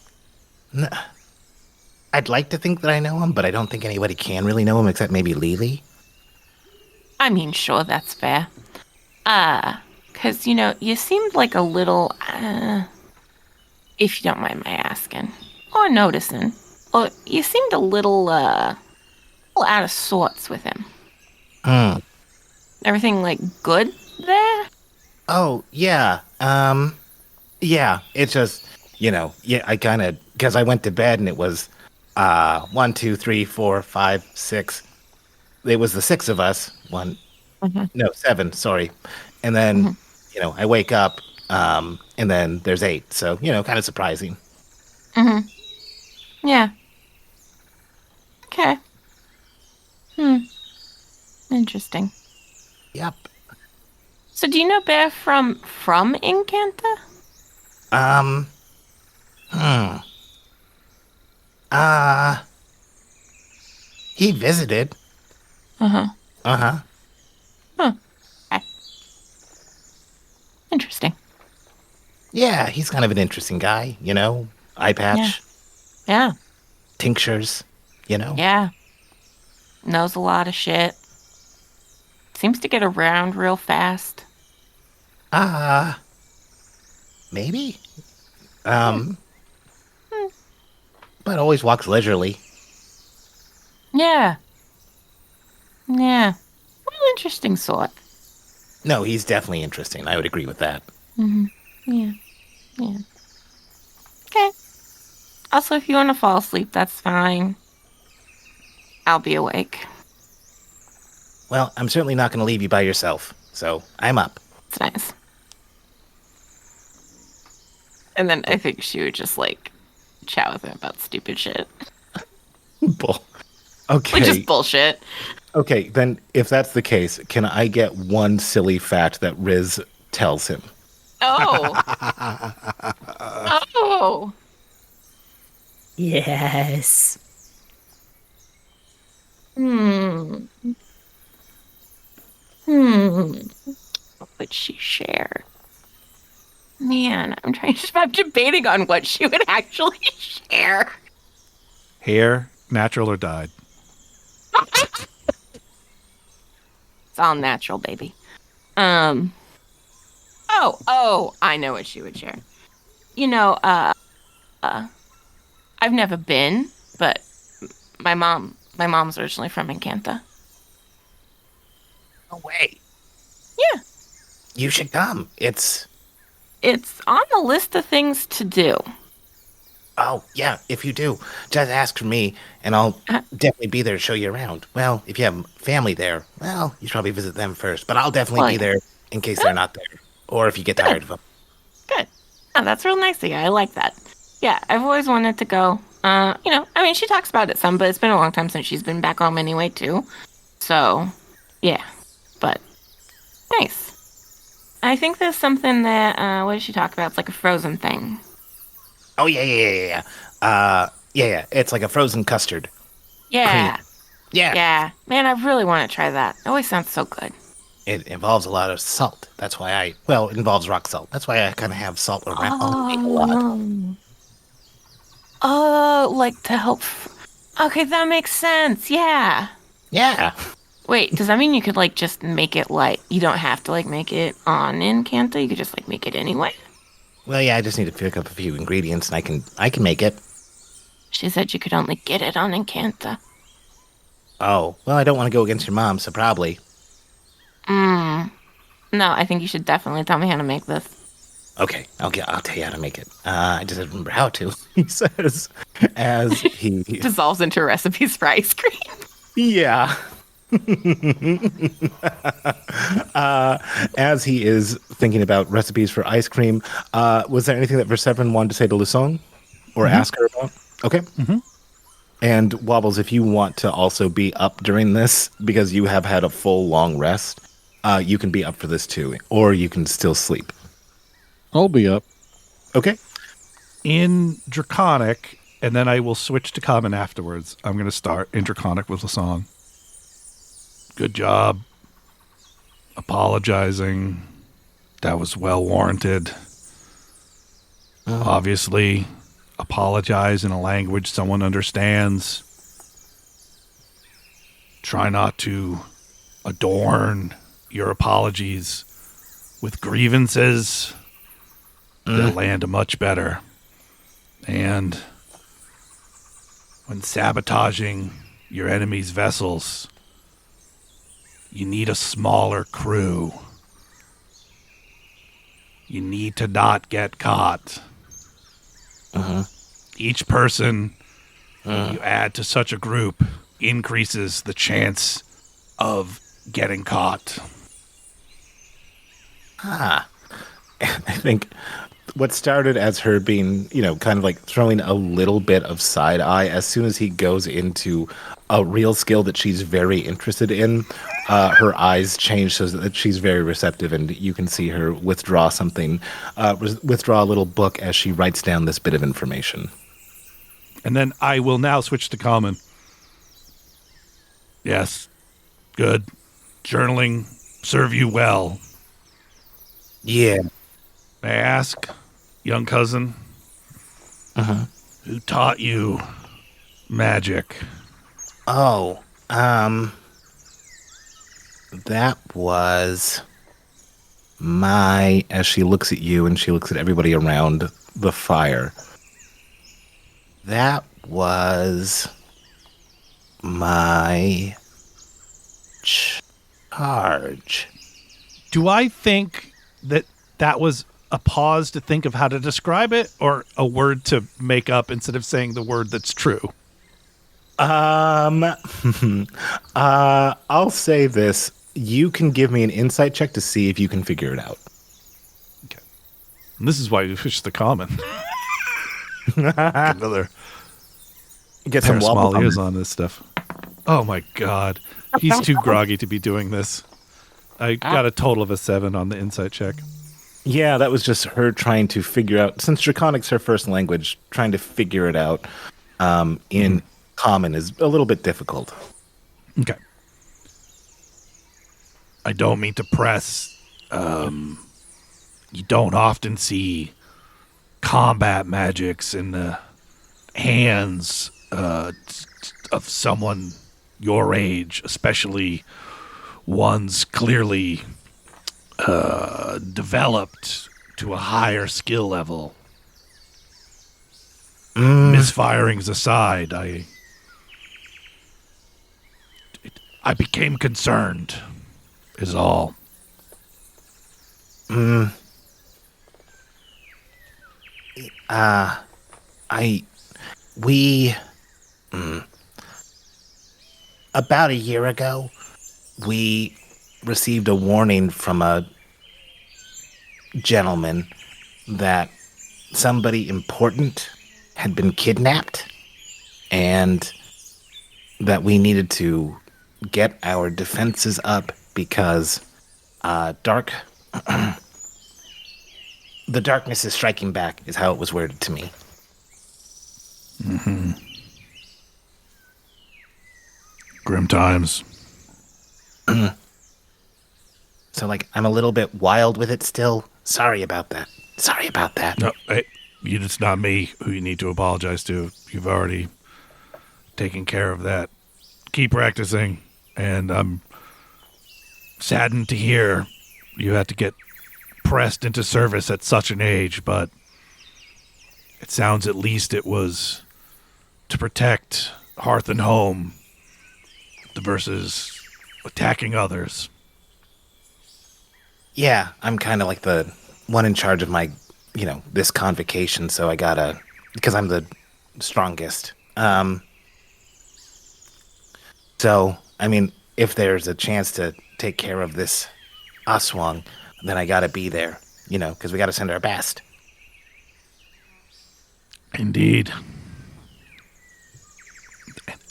I'd like to think that I know him, but I don't think anybody can really know him except maybe Lily. I mean, sure, that's fair. Cause, you know, you seemed like a little, if you don't mind my asking, or noticing, or you seemed a little out of sorts with him. Everything, like, good there? Oh, yeah. Yeah, it's just, I kind of, because I went to bed and it was 1, 2, 3, 4, 5, 6. It was the 6 of us. No, 7, sorry. And then, I wake up and then there's 8. So, kind of surprising. Yeah. Okay. Interesting. Yep. So do you know Bear from Incanta? He visited. Okay. Interesting. Yeah, he's kind of an interesting guy, eye patch, Yeah. tinctures, Yeah. Knows a lot of shit. Seems to get around real fast. Maybe. But always walks leisurely. Yeah. Yeah. Well, interesting sort. No, he's definitely interesting. I would agree with that. Yeah. Yeah. Okay. Also, if you want to fall asleep, that's fine. I'll be awake. Well, I'm certainly not going to leave you by yourself, so I'm up. It's nice. And then I think she would just like chat with him about stupid shit. Bull. Okay. Which is bullshit. Okay, then if that's the case, can I get one silly fact that Riz tells him? Oh. Oh. Yes. Hmm. What would she share? Man, I'm debating on what she would actually share. Hair, natural or dyed? It's all natural, baby. Oh, I know what she would share. You know, I've never been, but my mom's originally from Encanta. No way. Yeah. You should come. It's on the list of things to do. Oh, yeah, if you do, just ask for me, and I'll definitely be there to show you around. Well, if you have family there, well, you should probably visit them first, but I'll definitely be there in case they're not there, or if you get tired of them. Good. Oh, that's real nice of you. I like that. Yeah, I've always wanted to go. She talks about it some, but it's been a long time since she's been back home anyway, too. So, yeah. But, nice. I think there's something that, what did she talk about? It's like a frozen thing. Oh, yeah. It's like a frozen custard. Yeah. Cream. Yeah. Yeah. Man, I really want to try that. It always sounds so good. It involves a lot of salt. That's why it involves rock salt. That's why I kind of have salt around me a lot. Oh, like to help. Okay, that makes sense. Yeah. Yeah. Wait, does that mean you could like just make it like you don't have to like make it on Encanta? You could just like make it anyway? Well, yeah, I just need to pick up a few ingredients and I can make it. She said you could only get it on Encanta. Oh, well, I don't want to go against your mom, so probably. No, I think you should definitely tell me how to make this. Okay, I'll tell you how to make it. I just don't remember how to, he says, as he dissolves into recipes for ice cream. Yeah. As he is thinking about recipes for ice cream, was there anything that Persephone wanted to say to Lusong or ask her about? Okay. Mm-hmm. And Wobbles, if you want to also be up during this because you have had a full long rest, you can be up for this too, or you can still sleep. I'll be up. Okay. In Draconic, and then I will switch to Common afterwards. I'm going to start in Draconic with a song. Good job. Apologizing. That was well warranted. Obviously, apologize in a language someone understands. Try not to adorn your apologies with grievances. They'll land much better. And when sabotaging your enemy's vessels, you need a smaller crew. You need to not get caught. Each person you add to such a group increases the chance of getting caught. I think what started as her being, kind of like throwing a little bit of side eye, as soon as he goes into a real skill that she's very interested in, her eyes change so that she's very receptive, and you can see her withdraw a little book as she writes down this bit of information. And then I will now switch to Common. Yes. Good. Journaling serve you well. Yeah. May I ask, young cousin, who taught you magic? Oh, that was as she looks at you and she looks at everybody around, the fire. That was my charge. Do I think that that was a pause to think of how to describe it, or a word to make up instead of saying the word that's true? I'll say this. You can give me an insight check to see if you can figure it out. Okay. And this is why we fish the common. Another Get pair some of small wobble. ears on this stuff. Oh my god. He's too groggy to be doing this. I got a total of a 7 on the insight check. Yeah, that was just her trying to figure out, since Draconic's her first language, trying to figure it out in common is a little bit difficult. Okay. I don't mean to press. You don't often see combat magics in the hands of someone your age, especially ones clearly developed to a higher skill level. Misfirings aside, I became concerned, is all. About a year ago, we received a warning from a gentleman that somebody important had been kidnapped and that we needed to get our defenses up because the darkness is striking back is how it was worded to me. Grim times. So, I'm a little bit wild with it still. Sorry about that. No, hey, it's not me who you need to apologize to. You've already taken care of that. Keep practicing, and I'm saddened to hear you had to get pressed into service at such an age, but it sounds at least it was to protect hearth and home versus attacking others. Yeah, I'm kind of like the one in charge of my, this convocation, so I gotta, because I'm the strongest. So, if there's a chance to take care of this Aswang, then I gotta be there, because we gotta send our best. Indeed.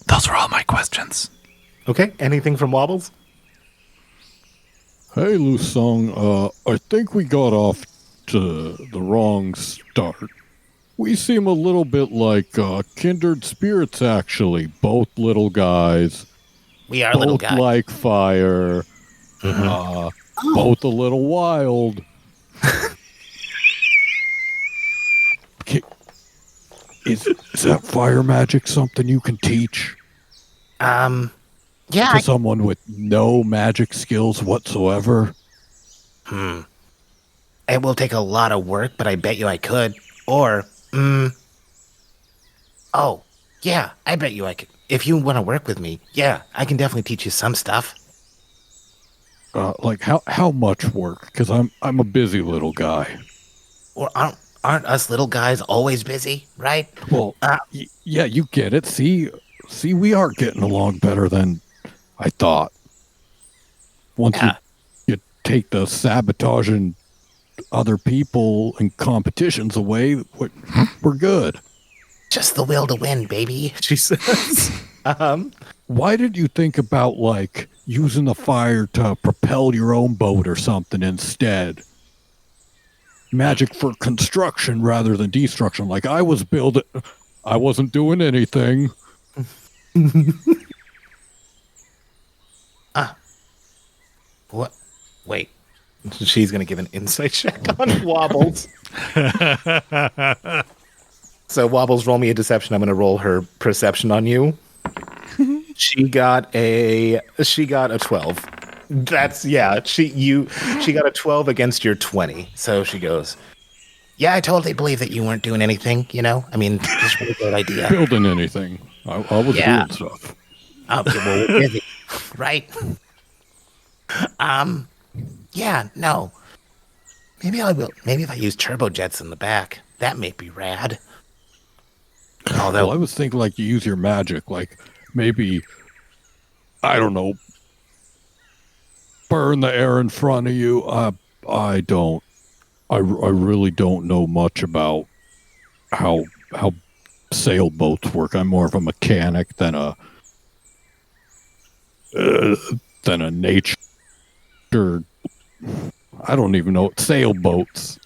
Those are all my questions. Okay, anything from Wobbles? Hey, Lusong, I think we got off to the wrong start. We seem a little bit like kindred spirits, actually. Both little guys. We are both little guys. like fire. Both a little wild. Okay. Is that fire magic something you can teach? Yeah. To someone with no magic skills whatsoever? It will take a lot of work, but I bet you I could. Or, oh, yeah, I bet you I could. If you want to work with me, yeah, I can definitely teach you some stuff. How much work? Because I'm a busy little guy. Or aren't us little guys always busy, right? Well, yeah, you get it. See, we are getting along better than I thought. Once you take the sabotaging other people and competitions away, we're good. Just the will to win, baby, she says. Why did you think about, using the fire to propel your own boat or something instead? Magic for construction rather than destruction. Like I was building, I wasn't doing anything. What? Wait. She's going to give an insight check on Wobbles. So Wobbles, roll me a deception. I'm going to roll her perception on you. She got a 12. That's, yeah, she got a 12 against your 20. So she goes, Yeah, I totally believe that you weren't doing anything, you know? I mean, just a really good idea. Building anything. I was Yeah. doing stuff. Oh, well, we're busy, right? Yeah, no. Maybe I will. Maybe if I use turbojets in the back, that may be rad. Although, Well, I was thinking like you use your magic, like maybe, I don't know, burn the air in front of you. I don't. I really don't know much about how sailboats work. I'm more of a mechanic than a nature. I don't even know sailboats.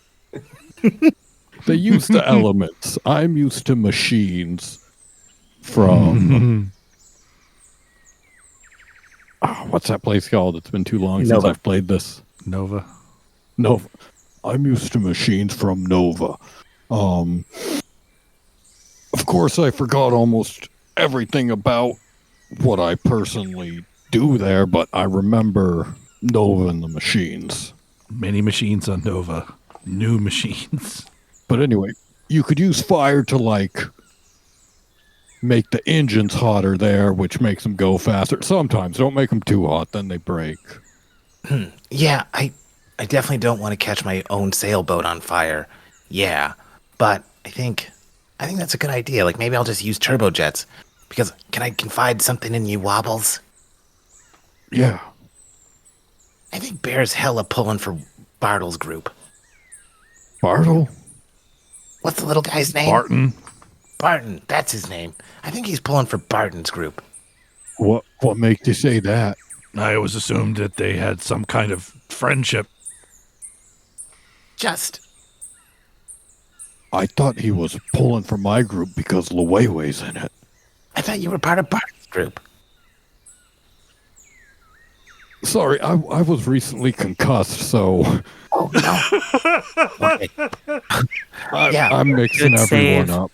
They use the elements. I'm used to machines from what's that place called? It's been too long since Nova. I've played this. Nova. Nova. I'm used to machines from Nova. Of course, I forgot almost everything about what I personally do there, but I remember Nova and the machines. Many machines on Nova. New machines. But anyway, you could use fire to, like, make the engines hotter there, which makes them go faster. Sometimes. Don't make them too hot, then they break. yeah, I definitely don't want to catch my own sailboat on fire. Yeah, but I think that's a good idea. Like, maybe I'll just use turbojets. Because, can I confide something in you, Wobbles? Yeah. I think Bear's hella pulling for Bartle's group. Bartle? What's the little guy's name? Barton, that's his name. I think he's pulling for Barton's group. What makes you say that? I always assumed that they had some kind of friendship. I thought he was pulling for my group because Luwewe's in it. I thought you were part of Barton's group. Sorry, I was recently concussed, so Oh, no. Okay. Yeah. I'm mixing Good everyone save. up.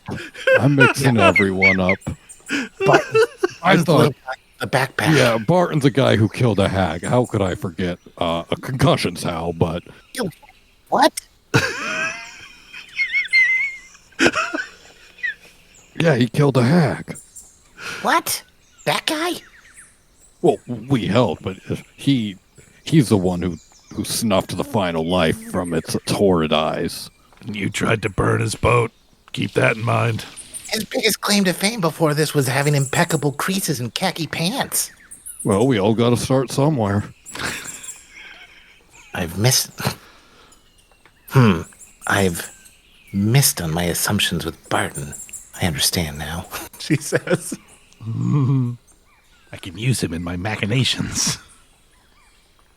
I'm mixing everyone up. Barton, I the thought, little guy with the backpack. yeah, Barton's a guy who killed a hag. How could I forget? A concussion's how, but What? yeah, he killed a hag. What? That guy? Well, we helped, but he's the one who snuffed the final life from its horrid eyes. You tried to burn his boat. Keep that in mind. His biggest claim to fame before this was having impeccable creases and khaki pants. Well, we all got to start somewhere. I've missed on my assumptions with Barton. I understand now, she says. I can use him in my machinations.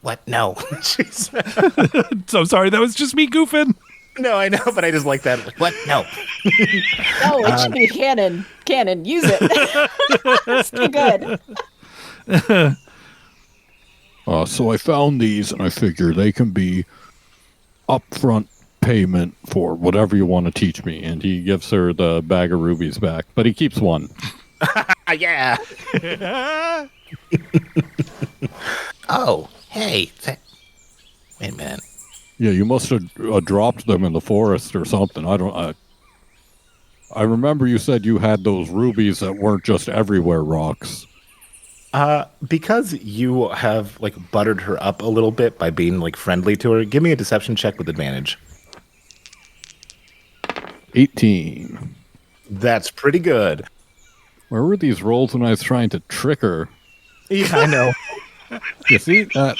What? No. She said. So sorry, that was just me goofing. No, I know, but I just like that. What? No. No, it should be canon. Canon, use it. It's too good. So I found these, and I figure they can be upfront payment for whatever you want to teach me. And he gives her the bag of rubies back, but he keeps one. Yeah. Oh, hey. Wait a minute. Yeah, you must have dropped them in the forest or something. I remember you said you had those rubies that weren't just everywhere rocks. Because you have like buttered her up a little bit by being like friendly to her, give me a deception check with advantage. 18. That's pretty good. Where were these rolls when I was trying to trick her? Yeah, I know. You see, that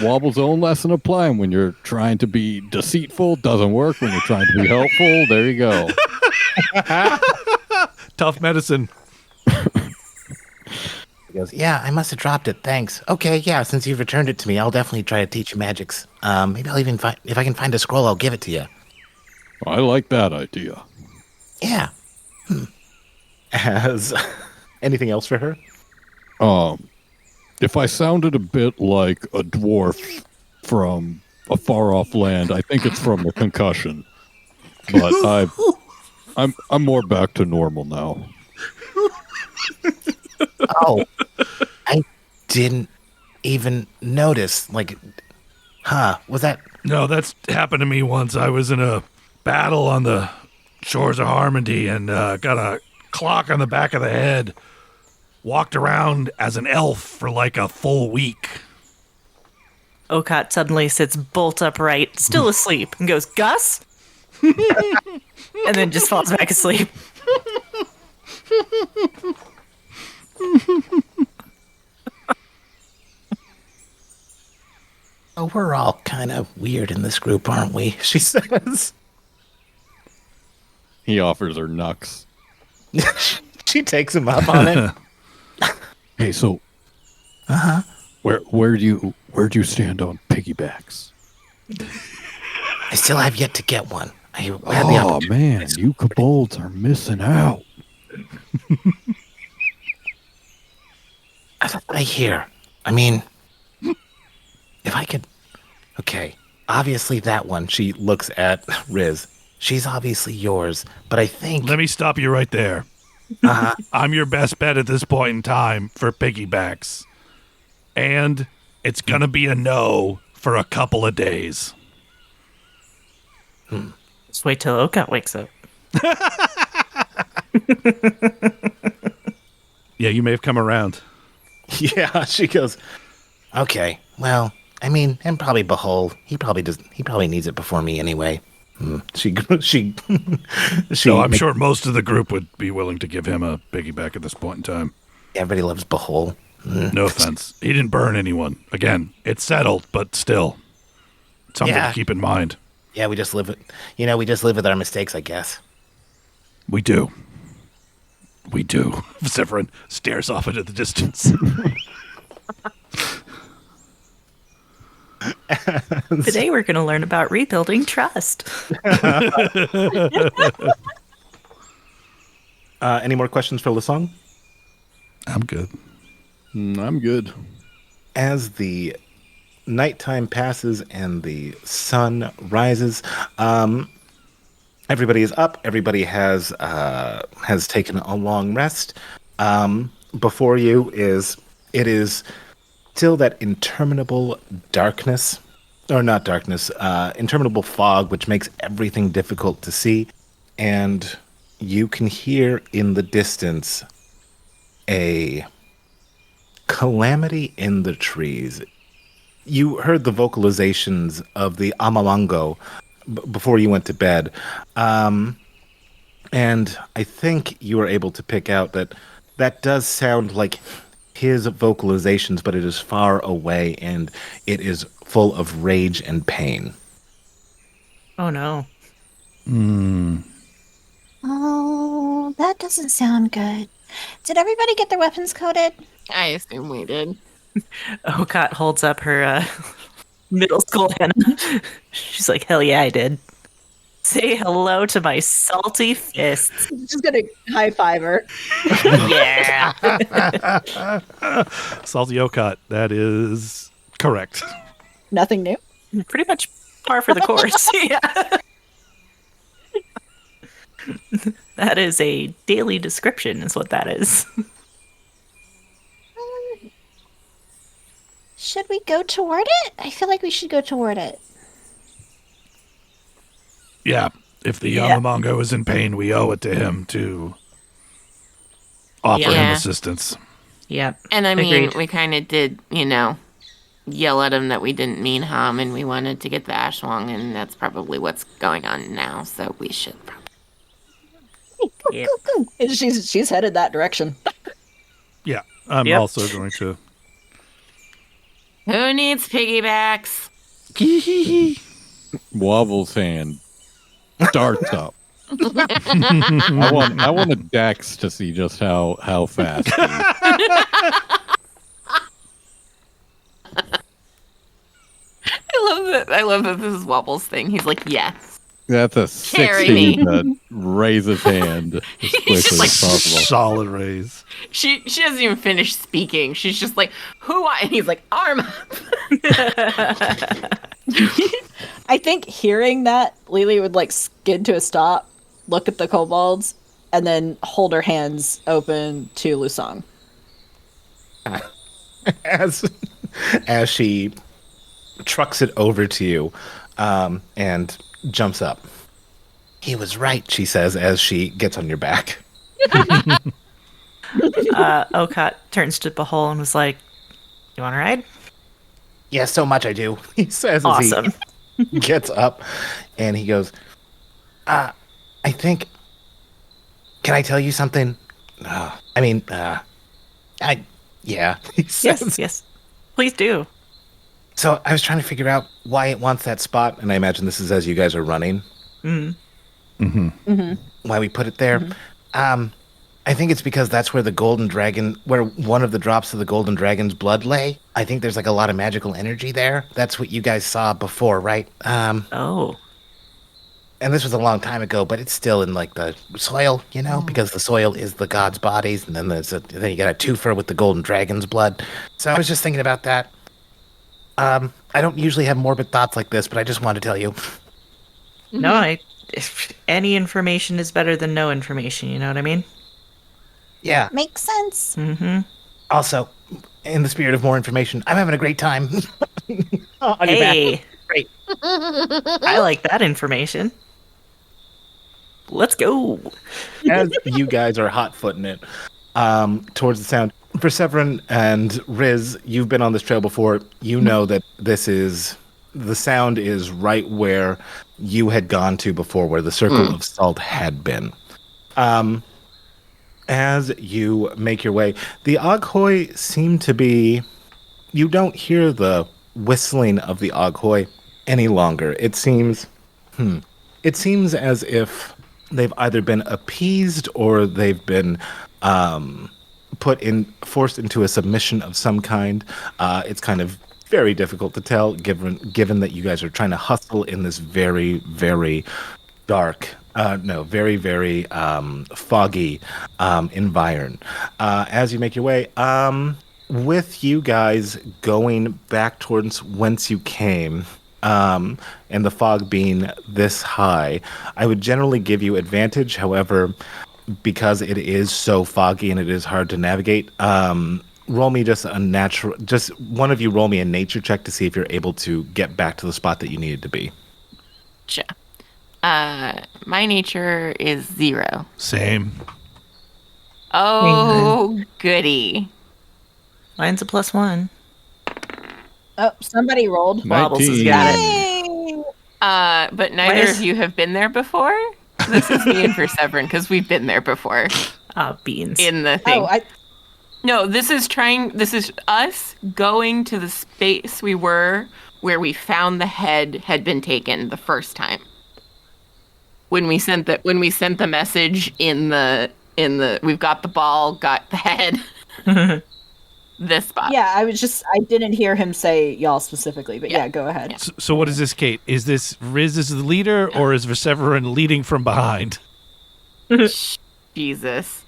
Wobble's own lesson applying. When you're trying to be deceitful, doesn't work. When you're trying to be helpful, there you go. Tough medicine. He goes, yeah, I must have dropped it. Thanks. Okay, yeah, since you've returned it to me, I'll definitely try to teach you magics. Maybe I'll even find, if I can find a scroll, I'll give it to you. I like that idea. Yeah. As anything else for her? If I sounded a bit like a dwarf from a far-off land, I think it's from a concussion. But I'm more back to normal now. Oh, I didn't even notice. Like, was that? No, that's happened to me once. I was in a battle on the shores of Harmony and got a clock on the back of the head. Walked around as an elf for like a full week. Okot suddenly sits bolt upright, still asleep, and goes, Gus? And then just falls back asleep. Oh, we're all kind of weird in this group, aren't we? She says. He offers her Knucks. She takes him up on it. Hey, so where do you stand on piggybacks? I still have yet to get one. I had the Oh opportunity. man, you kobolds are missing out. That's what I hear. I mean, if I could. Okay, obviously that one. She looks at Riz. She's obviously yours, but I think. Let me stop you right there. I'm your best bet at this point in time for piggybacks. And it's going to be a no for a couple of days. Just wait till Okot wakes up. Yeah, you may have come around. Yeah, she goes. Okay, well, I mean, and probably Behold. He probably needs it before me anyway. She. So I'm sure most of the group would be willing to give him a piggyback at this point in time. Everybody loves Behold. No offense. He didn't burn anyone. Again, it's settled, but still. Something Yeah. to keep in mind. Yeah, we just live with. We just live with our mistakes, I guess. We do. We do. Severin stares off into the distance. Today we're going to learn about rebuilding trust. Any more questions for Lasong? I'm good. I'm good. As the nighttime passes and the sun rises, everybody is up. Everybody has taken a long rest. Before you is still that interminable darkness, or not darkness, interminable fog, which makes everything difficult to see, and you can hear in the distance a calamity in the trees. You heard the vocalizations of the Amamango before you went to bed. And I think you were able to pick out that does sound like his vocalizations, but it is far away and it is full of rage and pain. Oh no. Oh, that doesn't sound good. Did everybody get their weapons coded? I assume we did. Okot holds up her middle school Hannah. She's like, hell yeah, I did. Say hello to my salty fists. Just gonna high five her. Yeah. Salty Okot, that is correct. Nothing new. Pretty much par for the course. Yeah. That is a daily description, is what that is. Should we go toward it? I feel like we should go toward it. Yeah, if the Yamamongo is in pain, we owe it to him to offer him Yeah. assistance. Yep. And I mean, Agreed. we kind of did, yell at him that we didn't mean harm and we wanted to get the Ashwang, and that's probably what's going on now, so we should probably. Yep. And she's headed that direction. Yeah, I'm Yep. also going to. Who needs piggybacks? Wobble's hand starts up. I want a Dex to see just how fast. I love that this is Wobble's thing. He's like, yes. That's a Carry 16 me. to raise his hand as quickly just like, as possible. Solid raise. She doesn't even finish speaking. She's just like, who I? And he's like, arm up. I think hearing that, Lily would like skid to a stop, look at the kobolds, and then hold her hands open to Lusong. As she trucks it over to you and jumps up. He was right, she says as she gets on your back. Okot turns to Bahol and was like, "You want to ride?" Yeah, so much I do, he says as Awesome. he gets up and he goes, I think, can I tell you something? Yeah, he says. Yes. Please do. So I was trying to figure out why it wants that spot, and I imagine this is as you guys are running. Why we put it there. I think it's because that's where the golden dragon, where one of the drops of the golden dragon's blood lay. I think there's like a lot of magical energy there. That's what you guys saw before, right? Oh. And this was a long time ago, but it's still in like the soil, you know, because the soil is the gods' bodies, and then then you got a twofer with the golden dragon's blood. So I was just thinking about that. I don't usually have morbid thoughts like this, but I just wanted to tell you. No, if any information is better than no information, you know what I mean? Yeah. Makes sense. Mm-hmm. Also, in the spirit of more information, I'm having a great time. On your back. Hey, Great. I like that information. Let's go. As you guys are hot-footing it towards the sound, Perseverin and Riz, you've been on this trail before. You know that the sound is right where you had gone to before, where the circle of salt had been. As you make your way, the Oghoi seem to be... You don't hear the whistling of the Oghoi any longer. It seems as if they've either been appeased or they've been forced into a submission of some kind. It's kind of very difficult to tell, given that you guys are trying to hustle in this very, very dark, very, very foggy environment. As you make your way, with you guys going back towards whence you came, and the fog being this high, I would generally give you advantage. However, because it is so foggy and it is hard to navigate, roll me just one of you roll me a nature check to see if you're able to get back to the spot that you needed to be. Sure. My nature is 0. Same. Oh, goody. Mine's a +1. Oh, somebody rolled. Wobbles has 19. got it. Yay! But neither Where's- of you have been there before. This is me and Perseverin, because we've been there before Beans. in the thing. Oh, No, this is us going to the space we were where we found the head had been taken the first time. When we sent the message in the we've got the ball, got the head. This spot. yeah, I didn't hear him say y'all specifically, but yeah, go ahead. So what is this, Kate? Is this Riz is the leader, or is Perseverin leading from behind? Jesus.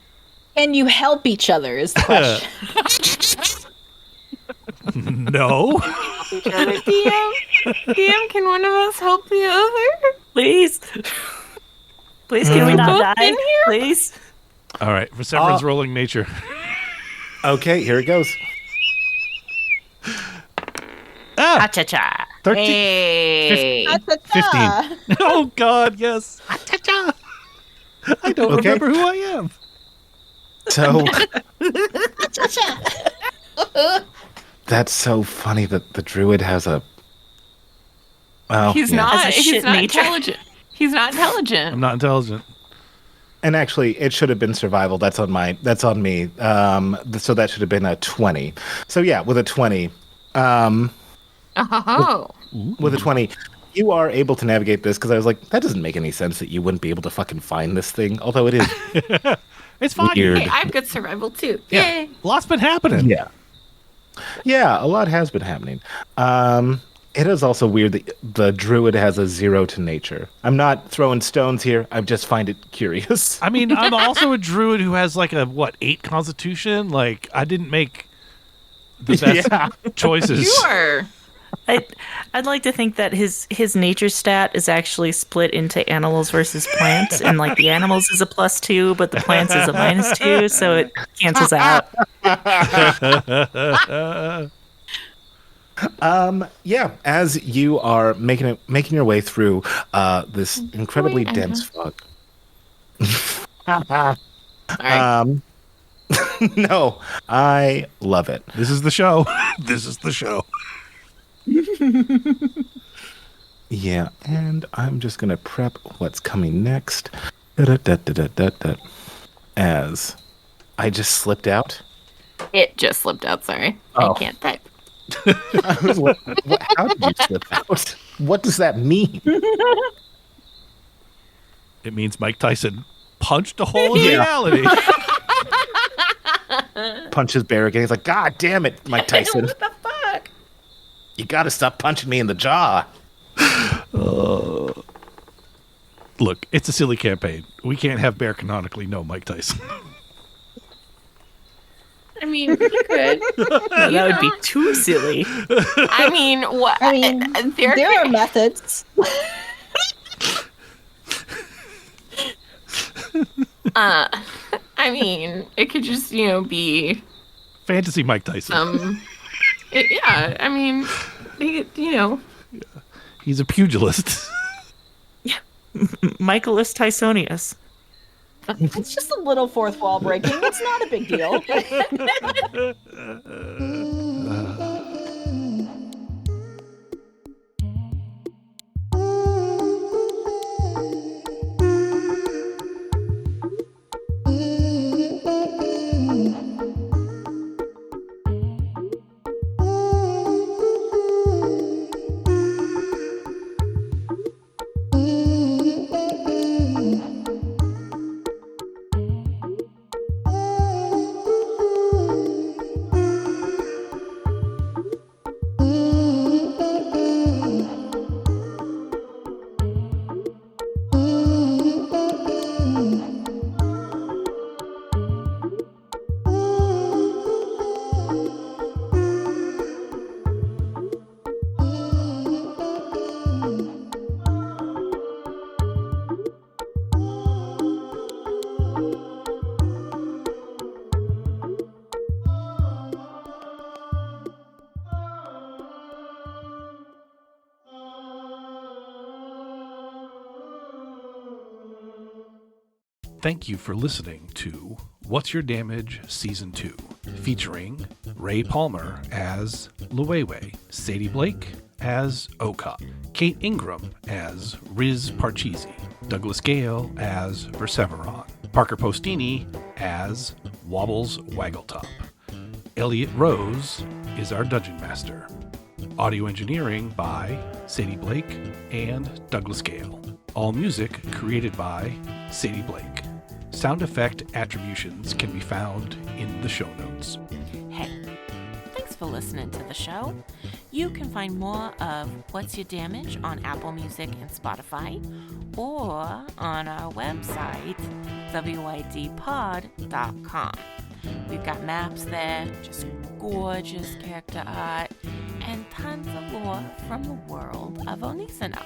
Can you help each other is the question. No. DM, can one of us help the other? Please. Please, can we Both not in die? here? Please. All right. Perseverin's rolling nature. Okay, here it goes. Cha-cha-cha. 13. Hey. 15. Oh, God, yes. I don't Okay. remember who I am. So that's so funny that the druid has a. Well, He's yeah. not. Has a shit He's not nature. intelligent. He's not intelligent. I'm not intelligent. And actually, it should have been survival. That's on me. So that should have been a 20. So yeah, with a 20, Oh. with a 20, you are able to navigate this, because I was like, that doesn't make any sense that you wouldn't be able to fucking find this thing. Although it is It's fine. weird. Hey, I've got survival too. Yeah. Yay. Lots been happening. Yeah. Yeah, a lot has been happening. It is also weird that the druid has a 0 to nature. I'm not throwing stones here. I just find it curious. I mean, I'm also a druid who has like a 8 constitution. Like, I didn't make the best Yeah. choices. You are. I'd like to think that his nature stat is actually split into animals versus plants, and like the animals is a +2, but the plants is a -2, so it cancels out. Yeah, as you are making your way through this incredibly Wait, dense fog. Sorry. No, I love it. This is the show. This is the show. Yeah, and I'm just gonna prep what's coming next. Da-da-da-da-da-da-da. As I just slipped out. It just slipped out. Sorry. Oh. I can't type. I was like, how did you slip out? What does that mean? It means Mike Tyson punched a hole in Yeah. reality. Punches Bear again. He's like, God damn it, Mike Tyson. What the fuck? You gotta stop punching me in the jaw. Look, it's a silly campaign. We can't have Bear canonically know Mike Tyson. I mean, you could. No, that would be too silly. I mean, what? I mean, there are methods. I mean, it could just, be, Fantasy Mike Tyson. yeah, I mean, He's a pugilist. Michaelis Tysonius. It's just a little fourth wall breaking. It's not a big deal. Thank you for listening to What's Your Damage Season 2, featuring Ray Palmer as Luwewe, Sadie Blake as Okot, Kate Ingram as Riz Parcheesi, Douglas Gale as Perseveron, Parker Postini as Wobbles Waggletop. Elliot Rose is our Dungeon Master. Audio engineering by Sadie Blake and Douglas Gale. All music created by Sadie Blake. Sound effect attributions can be found in the show notes. Hey, thanks for listening to the show. You can find more of What's Your Damage on Apple Music and Spotify, or on our website, wydpod.com. We've got maps there, just gorgeous character art, and tons of lore from the world of Onisano.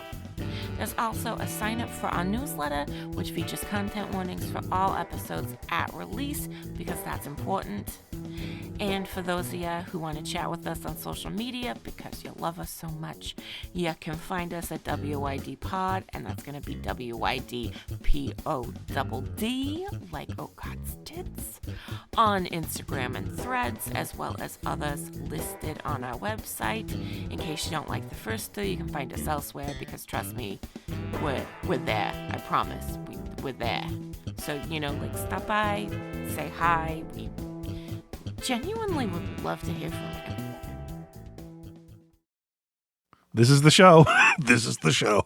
There's also a sign up for our newsletter, which features content warnings for all episodes at release, because that's important. And for those of you who want to chat with us on social media because you love us so much, you can find us at WYD Pod, and that's going to be WYD PODD, like Okot's tits, on Instagram and Threads, as well as others listed on our website. In case you don't like the first two, you can find us elsewhere, because trust me, we're there. I promise. We're there. So, stop by, say hi. We genuinely would love to hear from you. This is the show. This is the show.